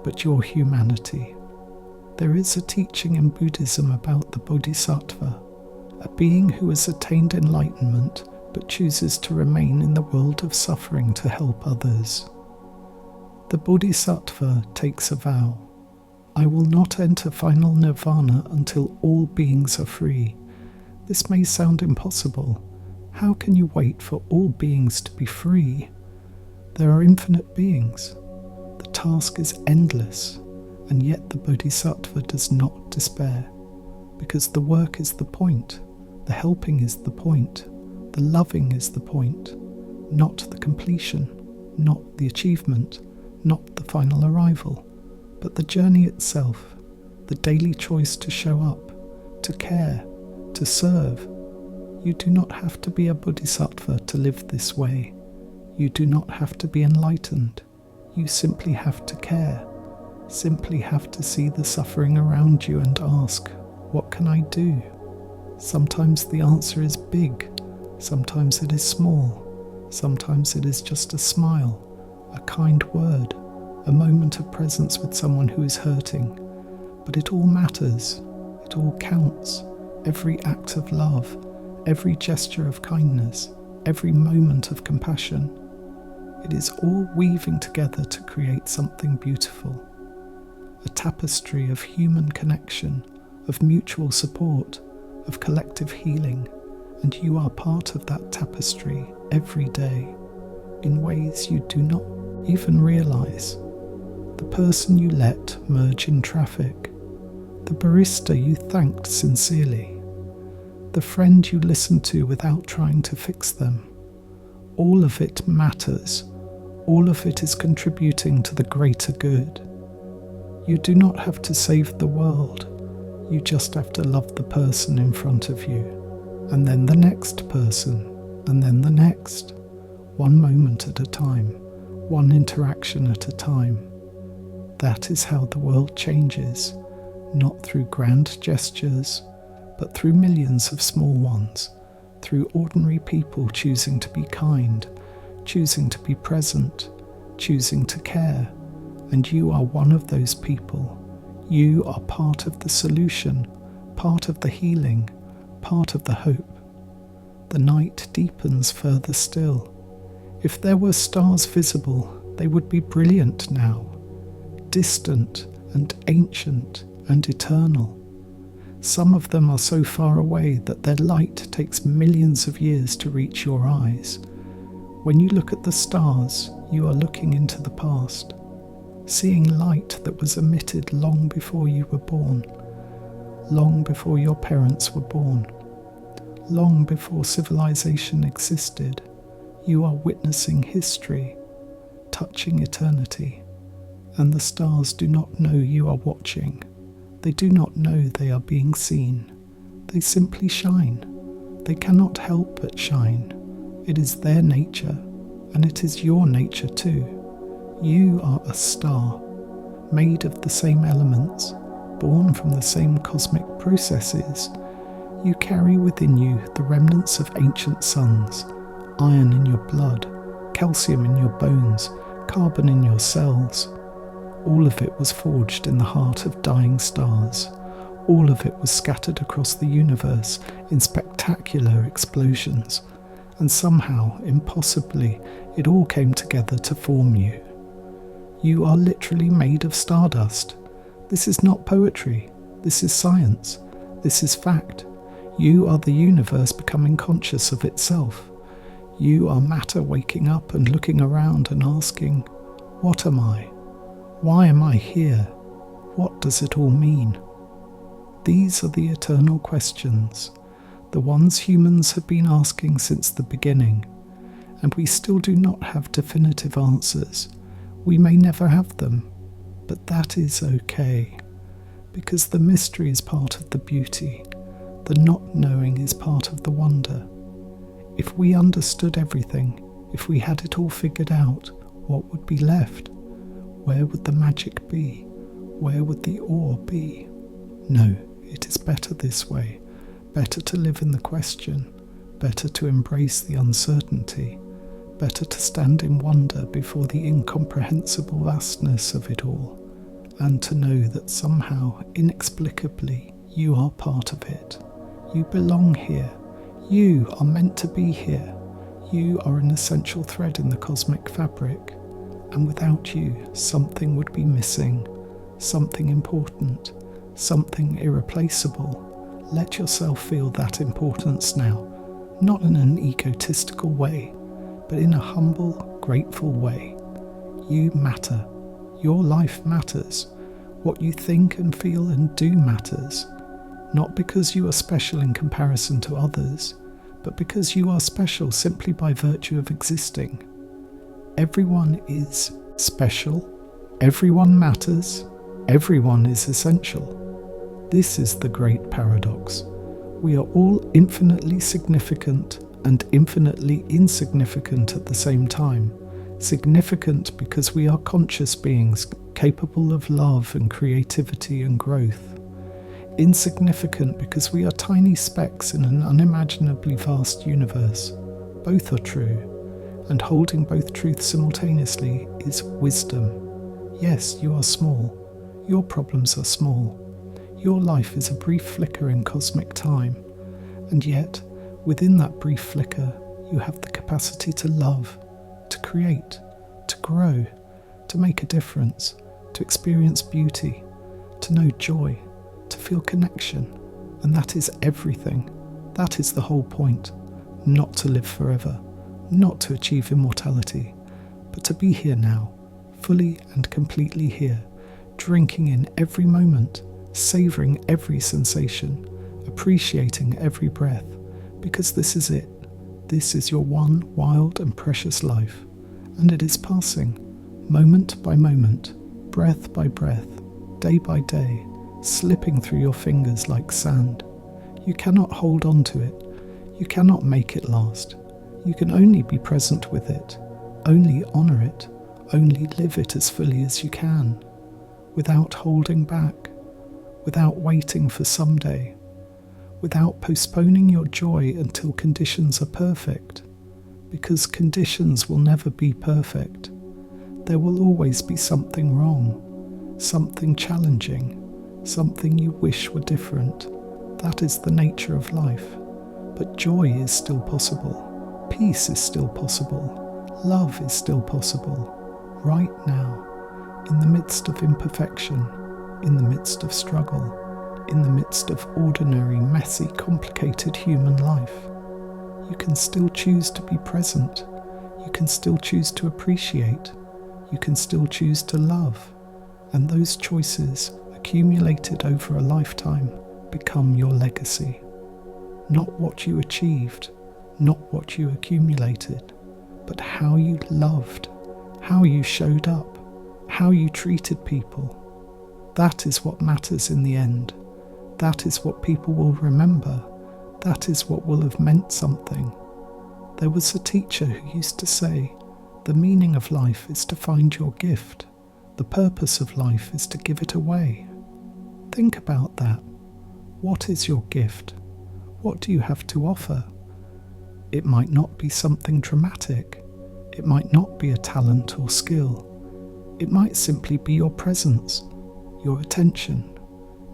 but your humanity. There is a teaching in Buddhism about the Bodhisattva, a being who has attained enlightenment but chooses to remain in the world of suffering to help others. The Bodhisattva takes a vow. I will not enter final nirvana until all beings are free. This may sound impossible. How can you wait for all beings to be free? There are infinite beings. The task is endless, and yet the Bodhisattva does not despair, because the work is the point, the helping is the point, the loving is the point, not the completion, not the achievement, not the final arrival, but the journey itself, the daily choice to show up, to care, to serve. You do not have to be a bodhisattva to live this way. You do not have to be enlightened. You simply have to care, simply have to see the suffering around you and ask, what can I do? Sometimes the answer is big, sometimes it is small, sometimes it is just a smile, a kind word, a moment of presence with someone who is hurting. But it all matters, it all counts. Every act of love, every gesture of kindness, every moment of compassion. It is all weaving together to create something beautiful. A tapestry of human connection, of mutual support, of collective healing, and you are part of that tapestry every day, in ways you do not even realize. The person you let merge in traffic, the barista you thanked sincerely, the friend you listened to without trying to fix them. All of it matters. All of it is contributing to the greater good. You do not have to save the world. You just have to love the person in front of you, and then the next person, and then the next. One moment at a time, one interaction at a time. That is how the world changes, not through grand gestures, but through millions of small ones, through ordinary people choosing to be kind, choosing to be present, choosing to care. And you are one of those people. You are part of the solution, part of the healing, part of the hope. The night deepens further still. If there were stars visible, they would be brilliant now, distant and ancient and eternal. Some of them are so far away that their light takes millions of years to reach your eyes. When you look at the stars, you are looking into the past, seeing light that was emitted long before you were born, long before your parents were born, long before civilization existed. You are witnessing history, touching eternity, and the stars do not know you are watching. They do not know they are being seen. They simply shine. They cannot help but shine. It is their nature, and it is your nature too. You are a star, made of the same elements, born from the same cosmic processes. You carry within you the remnants of ancient suns, iron in your blood, calcium in your bones, carbon in your cells. All of it was forged in the heart of dying stars. All of it was scattered across the universe in spectacular explosions. And somehow, impossibly, it all came together to form you. You are literally made of stardust. This is not poetry. This is science. This is fact. You are the universe becoming conscious of itself. You are matter waking up and looking around and asking, what am I? Why am I here? What does it all mean? These are the eternal questions, the ones humans have been asking since the beginning, and we still do not have definitive answers. We may never have them, but that is okay, because the mystery is part of the beauty, the not knowing is part of the wonder. If we understood everything, if we had it all figured out, what would be left? Where would the magic be? Where would the awe be? No, it is better this way. Better to live in the question. Better to embrace the uncertainty. Better to stand in wonder before the incomprehensible vastness of it all. And to know that somehow, inexplicably, you are part of it. You belong here. You are meant to be here. You are an essential thread in the cosmic fabric. And without you, something would be missing, something important, something irreplaceable. Let yourself feel that importance now, not in an egotistical way, but in a humble, grateful way. You matter. Your life matters. What you think and feel and do matters. Not because you are special in comparison to others, but because you are special simply by virtue of existing. Everyone is special, everyone matters, everyone is essential. This is the great paradox. We are all infinitely significant and infinitely insignificant at the same time. Significant because we are conscious beings capable of love and creativity and growth. Insignificant because we are tiny specks in an unimaginably vast universe. Both are true. And holding both truths simultaneously is wisdom. Yes, you are small. Your problems are small. Your life is a brief flicker in cosmic time. And yet, within that brief flicker, You have the capacity to love, to create, to grow, to make a difference, to experience beauty, to know joy, to feel connection. And that is everything. That is the whole point. Not to live forever, not to achieve immortality, but to be here now, fully and completely here, drinking in every moment, savouring every sensation, appreciating every breath, because this is it. This is your one wild and precious life, and it is passing, moment by moment, breath by breath, day by day, slipping through your fingers like sand. You cannot hold on to it. You cannot make it last. You can only be present with it, only honour it, only live it as fully as you can, without holding back, without waiting for someday, without postponing your joy until conditions are perfect, because conditions will never be perfect. There will always be something wrong, something challenging, something you wish were different. That is the nature of life. But joy is still possible. Peace is still possible. Love is still possible. Right now, in the midst of imperfection, in the midst of struggle, in the midst of ordinary, messy, complicated human life. You can still choose to be present. You can still choose to appreciate. You can still choose to love. And those choices, accumulated over a lifetime, become your legacy. Not what you achieved, not what you accumulated, but how you loved, how you showed up, how you treated people. That is what matters in the end. That is what people will remember. That is what will have meant something. There was a teacher who used to say, the meaning of life is to find your gift. The purpose of life is to give it away. Think about that. What is your gift? What do you have to offer? It might not be something dramatic. It might not be a talent or skill. It might simply be your presence, your attention,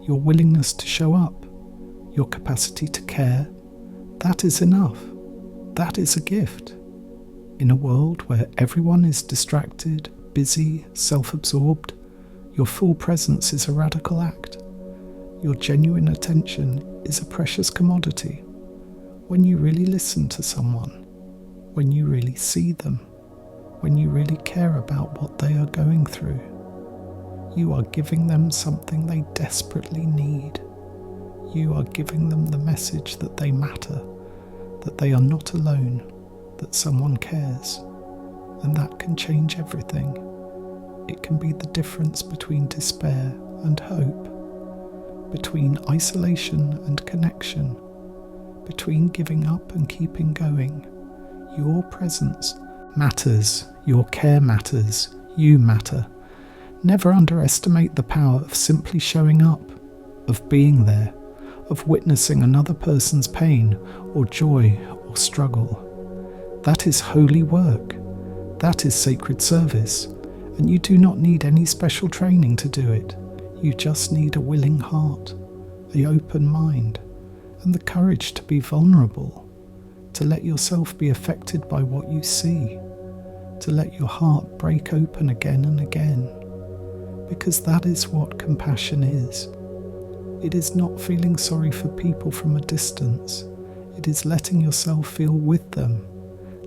your willingness to show up, your capacity to care. That is enough. That is a gift. In a world where everyone is distracted, busy, self-absorbed, your full presence is a radical act. Your genuine attention is a precious commodity. When you really listen to someone, when you really see them, when you really care about what they are going through, you are giving them something they desperately need. You are giving them the message that they matter, that they are not alone, that someone cares, and that can change everything. It can be the difference between despair and hope, between isolation and connection, between giving up and keeping going. Your presence matters, your care matters, you matter. Never underestimate the power of simply showing up, of being there, of witnessing another person's pain or joy or struggle. That is holy work. That is sacred service, and you do not need any special training to do it. You just need a willing heart, an open mind, and the courage to be vulnerable, to let yourself be affected by what you see, to let your heart break open again and again, because that is what compassion is. It is not feeling sorry for people from a distance. It is letting yourself feel with them,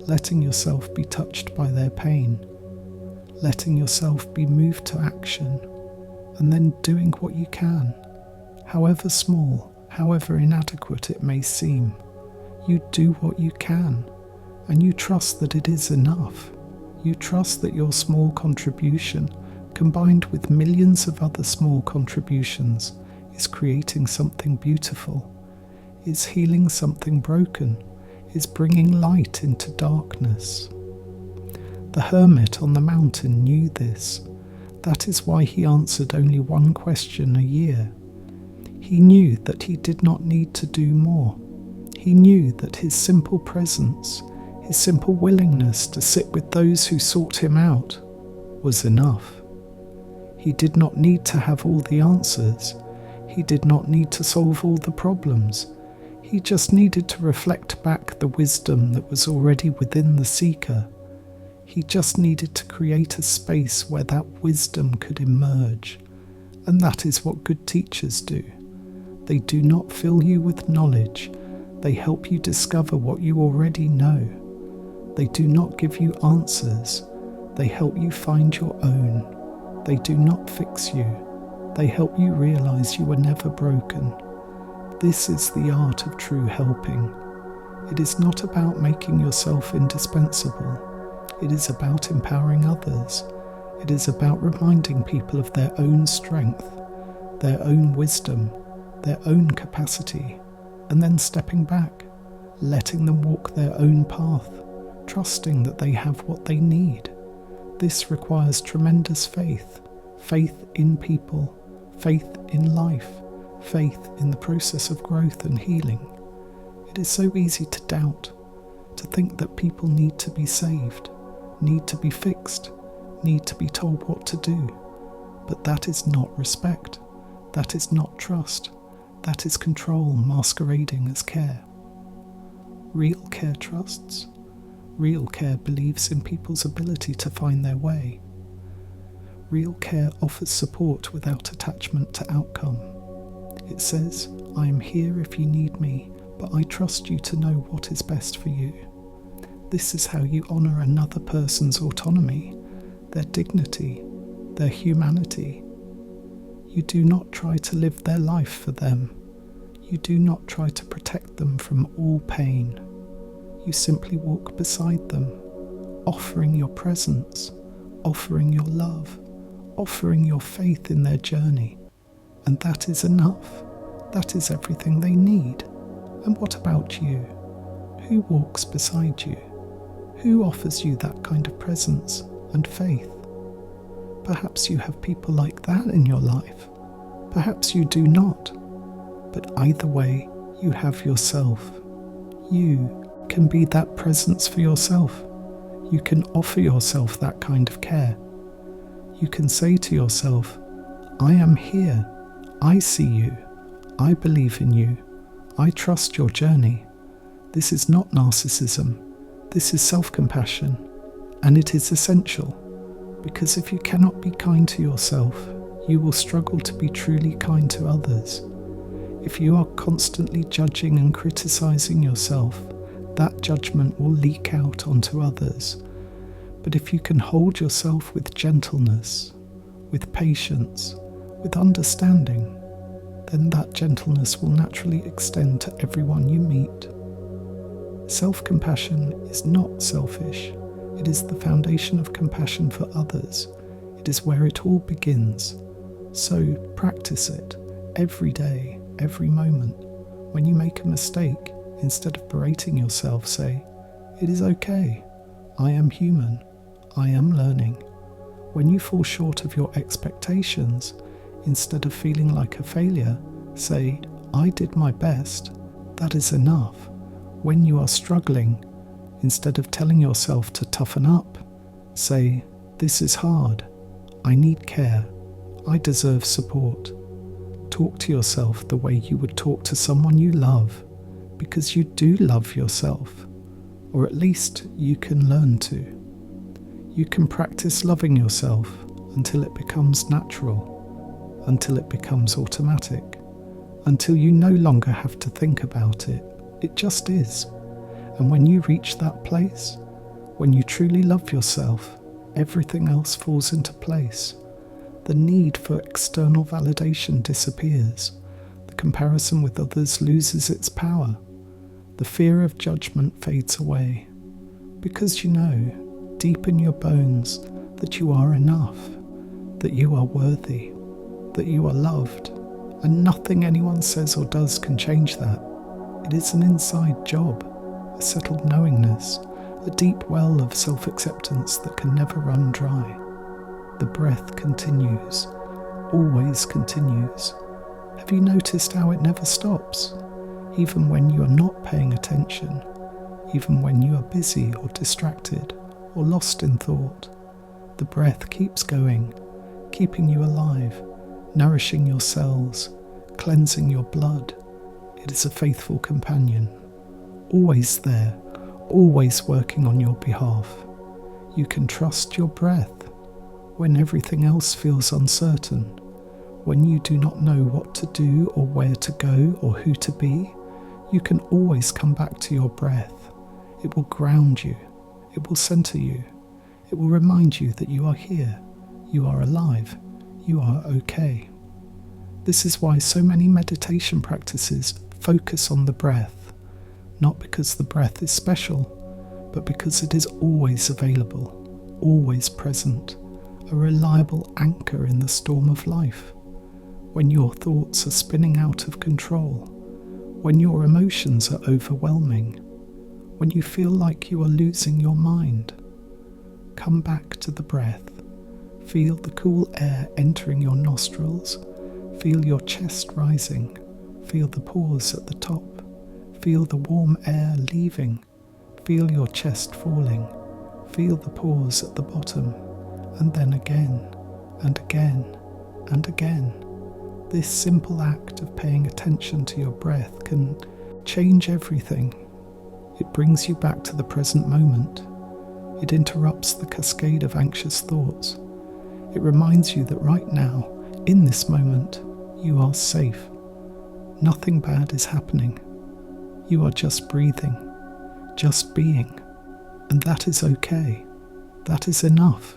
letting yourself be touched by their pain, letting yourself be moved to action, and then doing what you can, however small, however inadequate it may seem. You do what you can, and you trust that it is enough. You trust that your small contribution, combined with millions of other small contributions, is creating something beautiful, is healing something broken, is bringing light into darkness. The hermit on the mountain knew this. That is why he answered only one question a year. He knew that he did not need to do more. He knew that his simple presence, his simple willingness to sit with those who sought him out, was enough. He did not need to have all the answers. He did not need to solve all the problems. He He just needed to reflect back the wisdom that was already within the seeker. He just needed to create a space where that wisdom could emerge. And that is what good teachers do. They do not fill you with knowledge. They help you discover what you already know. They do not give you answers. They help you find your own. They do not fix you. They help you realize you were never broken. This is the art of true helping. It is not about making yourself indispensable. It is about empowering others. It is about reminding people of their own strength, their own wisdom, their own capacity, and then stepping back, letting them walk their own path, trusting that they have what they need. This requires tremendous faith, faith in people, faith in life, faith in the process of growth and healing. It is so easy to doubt, to think that people need to be saved, need to be fixed, need to be told what to do. But that is not respect. That is not trust. That is control masquerading as care. Real care trusts. Real care believes in people's ability to find their way. Real care offers support without attachment to outcome. It says, I am here if you need me, but I trust you to know what is best for you. This is how you honour another person's autonomy, their dignity, their humanity. You do not try to live their life for them. You do not try to protect them from all pain. You simply walk beside them, offering your presence, offering your love, offering your faith in their journey. And that is enough. That is everything they need. And what about you? Who walks beside you? Who offers you that kind of presence and faith? Perhaps you have people like that in your life. Perhaps you do not. But either way, you have yourself. You can be that presence for yourself. You can offer yourself that kind of care. You can say to yourself, I am here. I see you. I believe in you. I trust your journey. This is not narcissism. This is self-compassion. And it is essential. Because if you cannot be kind to yourself, you will struggle to be truly kind to others. If you are constantly judging and criticizing yourself, that judgment will leak out onto others. But if you can hold yourself with gentleness, with patience, with understanding, then that gentleness will naturally extend to everyone you meet. Self-compassion is not selfish. It is the foundation of compassion for others. It is where it all begins. So practice it every day, every moment. When you make a mistake, instead of berating yourself, say, it is okay. I am human. I am learning. When you fall short of your expectations, instead of feeling like a failure, say, I did my best. That is enough. When you are struggling, instead of telling yourself to toughen up, say, this is hard. I need care. I deserve support. Talk to yourself the way you would talk to someone you love, because you do love yourself, or at least you can learn to. You can practice loving yourself until it becomes natural, until it becomes automatic, until you no longer have to think about it. It just is. And when you reach that place, when you truly love yourself, everything else falls into place. The need for external validation disappears. The comparison with others loses its power. The fear of judgment fades away. Because you know, deep in your bones, that you are enough, that you are worthy, that you are loved, and nothing anyone says or does can change that. It is an inside job, a settled knowingness, a deep well of self-acceptance that can never run dry. The breath continues, always continues. Have you noticed how it never stops? Even when you are not paying attention, even when you are busy or distracted or lost in thought, the breath keeps going, keeping you alive, nourishing your cells, cleansing your blood. It is a faithful companion, always there, always working on your behalf. You can trust your breath when everything else feels uncertain, when you do not know what to do or where to go or who to be. You can always come back to your breath. It will ground you. It will center you. It will remind you that you are here. You are alive. You are okay. This is why so many meditation practices focus on the breath, not because the breath is special, but because it is always available, always present, a reliable anchor in the storm of life. When your thoughts are spinning out of control, when your emotions are overwhelming, when you feel like you are losing your mind, come back to the breath. Feel the cool air entering your nostrils. Feel your chest rising. Feel the pause at the top. Feel the warm air leaving. Feel your chest falling. Feel the pause at the bottom. And then again, and again, and again. This simple act of paying attention to your breath can change everything. It brings you back to the present moment. It interrupts the cascade of anxious thoughts. It reminds you that right now, in this moment, you are safe. Nothing bad is happening. You are just breathing, just being, and that is okay. That is enough.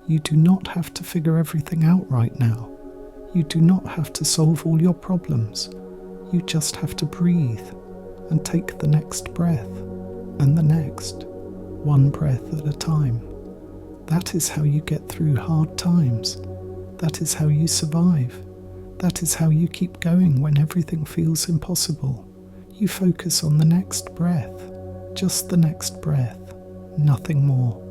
You do not have to figure everything out right now. You do not have to solve all your problems. You just have to breathe and take the next breath and the next, one breath at a time. That is how you get through hard times. That is how you survive. That is how you keep going when everything feels impossible. You focus on the next breath, just the next breath, nothing more.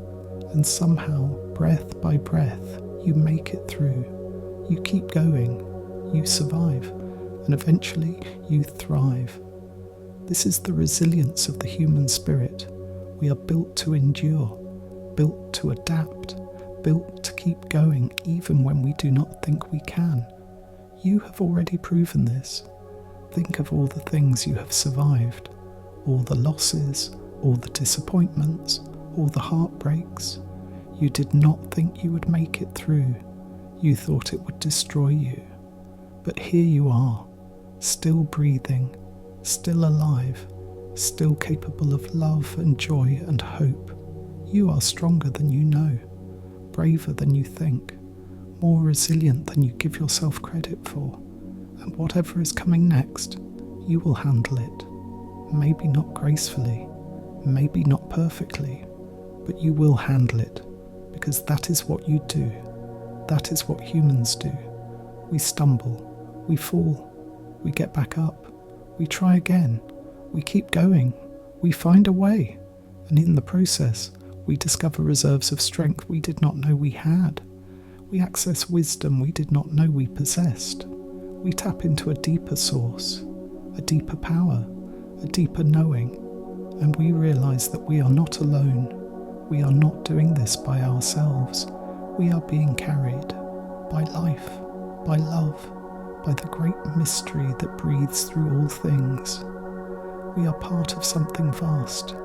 And somehow, breath by breath, you make it through. You keep going, you survive, and eventually you thrive. This is the resilience of the human spirit. We are built to endure, built to adapt, built to keep going even when we do not think we can. You have already proven this. Think of all the things you have survived, all the losses, all the disappointments, all the heartbreaks. You did not think you would make it through. You thought it would destroy you. But here you are, still breathing, still alive, still capable of love and joy and hope. You are stronger than you know, braver than you think, more resilient than you give yourself credit for. And whatever is coming next, you will handle it. Maybe not gracefully, maybe not perfectly, but you will handle it, because that is what you do. That is what humans do. We stumble, we fall, we get back up, we try again, we keep going, we find a way, and in the process, we discover reserves of strength we did not know we had. We access wisdom we did not know we possessed. We tap into a deeper source, a deeper power, a deeper knowing, and we realize that we are not alone. We are not doing this by ourselves. We are being carried by life, by love, by the great mystery that breathes through all things. We are part of something vast,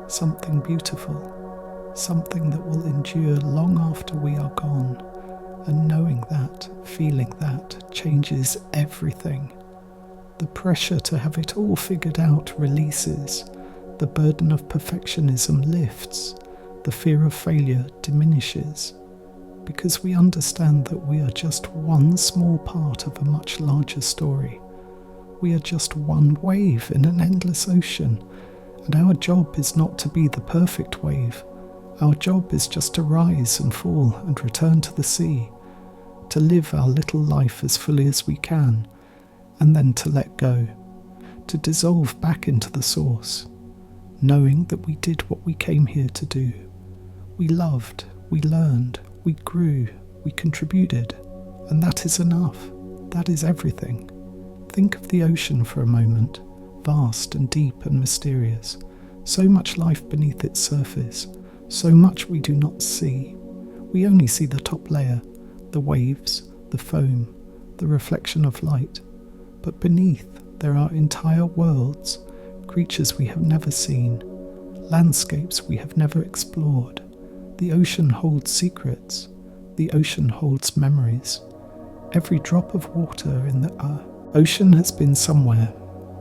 something beautiful, something that will endure long after we are gone. And knowing that, feeling that, changes everything. The pressure to have it all figured out releases. The burden of perfectionism lifts. The fear of failure diminishes. Because we understand that we are just one small part of a much larger story. We are just one wave in an endless ocean, and our job is not to be the perfect wave. Our job is just to rise and fall and return to the sea, to live our little life as fully as we can, and then to let go, to dissolve back into the source, knowing that we did what we came here to do. We loved, we learned, we grew, we contributed, and that is enough. That is everything. Think of the ocean for a moment, vast and deep and mysterious, so much life beneath its surface, so much we do not see. We only see the top layer, the waves, the foam, the reflection of light. But beneath, There are entire worlds, creatures we have never seen, landscapes we have never explored. The ocean holds secrets. The ocean holds memories. Every drop of water in the ocean has been somewhere,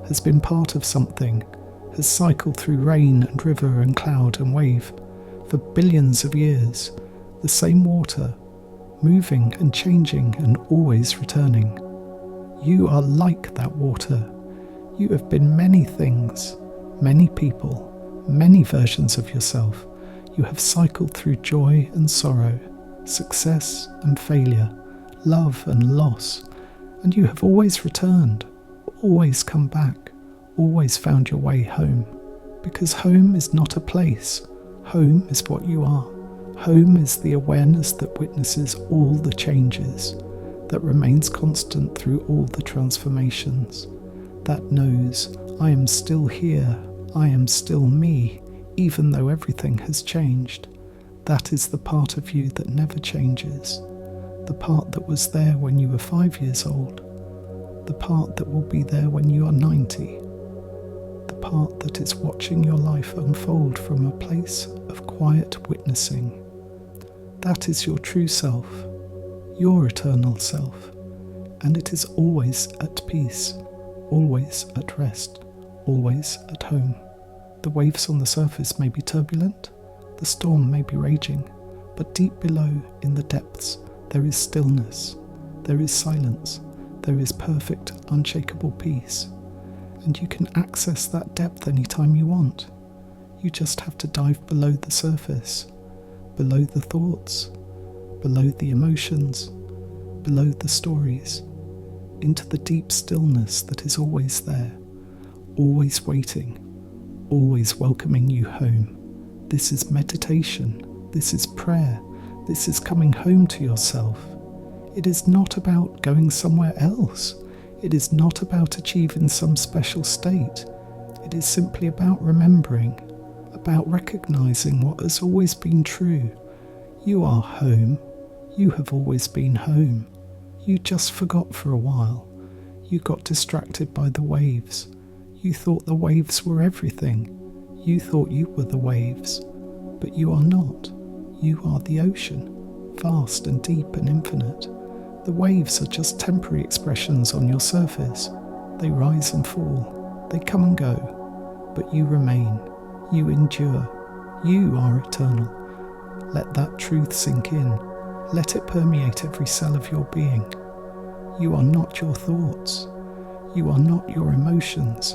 has been part of something, has cycled through rain and river and cloud and wave for billions of years. The same water, moving and changing and always returning. You are like that water. You have been many things, many people, many versions of yourself. You have cycled through joy and sorrow, success and failure, love and loss, and you have always returned, always come back, always found your way home. Because home is not a place. Home is what you are. Home is the awareness that witnesses all the changes, that remains constant through all the transformations, that knows, I am still here, I am still me, even though everything has changed. That is the part of you that never changes, the part that was there when you were 5 years old, the part that will be there when you are 90, the part that is watching your life unfold from a place of quiet witnessing. That is your true self, your eternal self, and it is always at peace, always at rest, always at home. The waves on the surface may be turbulent, the storm may be raging, but deep below, in the depths, there is stillness, there is silence, there is perfect, unshakable peace, and you can access that depth anytime you want. You just have to dive below the surface, below the thoughts, below the emotions, below the stories, into the deep stillness that is always there, always waiting, always welcoming you home. This is meditation, this is prayer, this is coming home to yourself. It is not about going somewhere else. It is not about achieving some special state. It is simply about remembering, about recognizing what has always been true. You are home. You have always been home. You just forgot for a while. You got distracted by the waves. You thought the waves were everything. You thought you were the waves. But you are not. You are the ocean, vast and deep and infinite. The waves are just temporary expressions on your surface. They rise and fall. They come and go. But you remain. You endure. You are eternal. Let that truth sink in. Let it permeate every cell of your being. You are not your thoughts. You are not your emotions.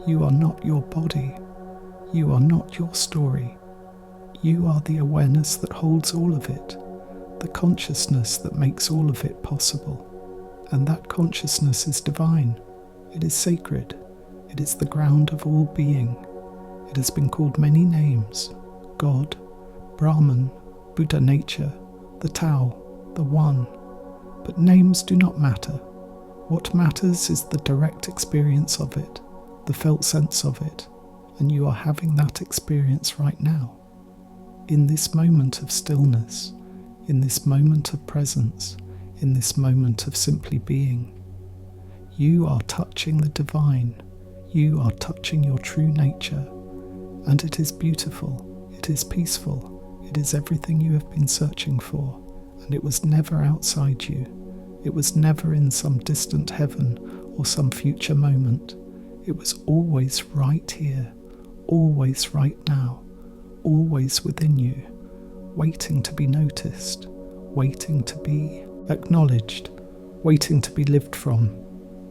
You are not your body. You are not your story. You are the awareness that holds all of it, the consciousness that makes all of it possible. And that consciousness is divine. It is sacred. It is the ground of all being. It has been called many names: God, Brahman, Buddha nature, the Tao, the One. But names do not matter. What matters is the direct experience of it, the felt sense of it, and you are having that experience right now. In this moment of stillness, in this moment of presence, in this moment of simply being, you are touching the divine, you are touching your true nature, and it is beautiful, it is peaceful, it is everything you have been searching for, and it was never outside you, it was never in some distant heaven or some future moment, it was always right here, always right now, always within you, waiting to be noticed, waiting to be acknowledged, waiting to be lived from.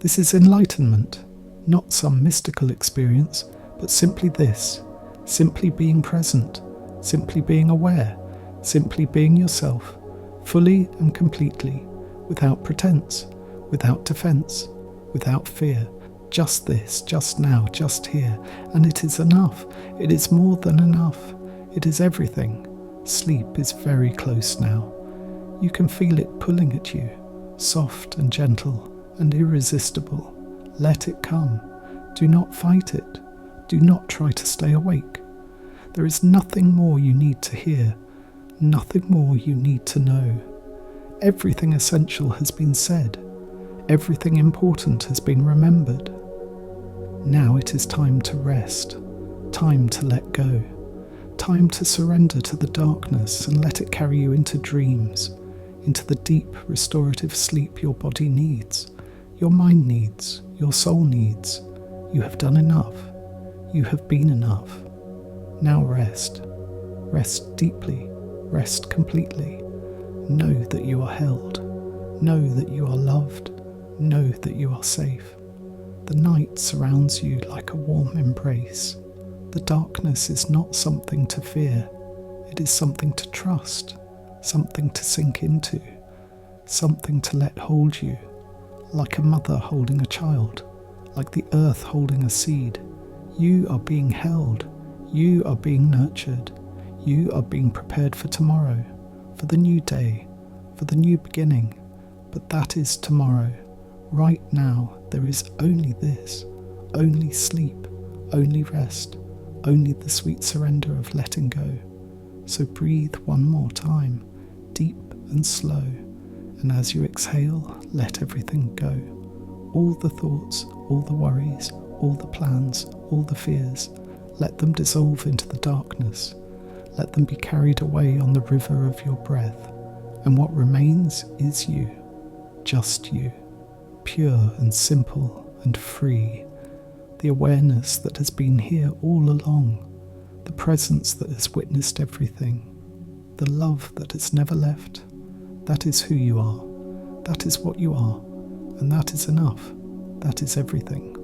This is enlightenment, not some mystical experience, but simply this, simply being present, simply being aware, simply being yourself, fully and completely, without pretense, without defense, without fear. Just this, just now, just here, and it is enough. It is more than enough. It is everything. Sleep is very close now. You can feel it pulling at you, soft and gentle and irresistible. Let it come. Do not fight it. Do not try to stay awake. There is nothing more you need to hear, nothing more you need to know. Everything essential has been said. Everything important has been remembered. Now it is time to rest, time to let go, time to surrender to the darkness and let it carry you into dreams, into the deep restorative sleep your body needs, your mind needs, your soul needs. You have done enough. You have been enough. Now rest. Rest deeply. Rest completely. Know that you are held. Know that you are loved. Know that you are safe. The night surrounds you like a warm embrace. The darkness is not something to fear. It is something to trust, something to sink into, something to let hold you, like a mother holding a child, like the earth holding a seed. You are being held. You are being nurtured. You are being prepared for tomorrow, for the new day, for the new beginning. But that is tomorrow. Right now, there is only this, only sleep, only rest, only the sweet surrender of letting go. So breathe one more time, deep and slow, and as you exhale, let everything go. All the thoughts, all the worries, all the plans, all the fears, let them dissolve into the darkness. Let them be carried away on the river of your breath. And what remains is you, just you, pure and simple and free. The awareness that has been here all along, the presence that has witnessed everything, the love that has never left. That is who you are. That is what you are. And that is enough. That is everything.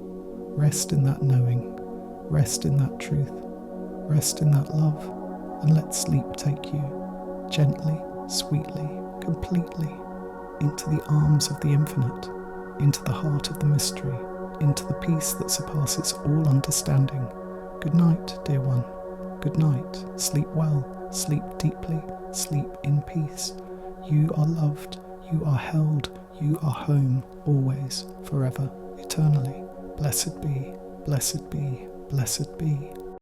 Rest in that knowing. Rest in that truth. Rest in that love. And let sleep take you, gently, sweetly, completely, into the arms of the infinite, into the heart of the mystery, into the peace that surpasses all understanding. Good night, dear one. Good night. Sleep well. Sleep deeply. Sleep in peace. You are loved. You are held. You are home, always, forever, eternally. Blessed be, blessed be, blessed be.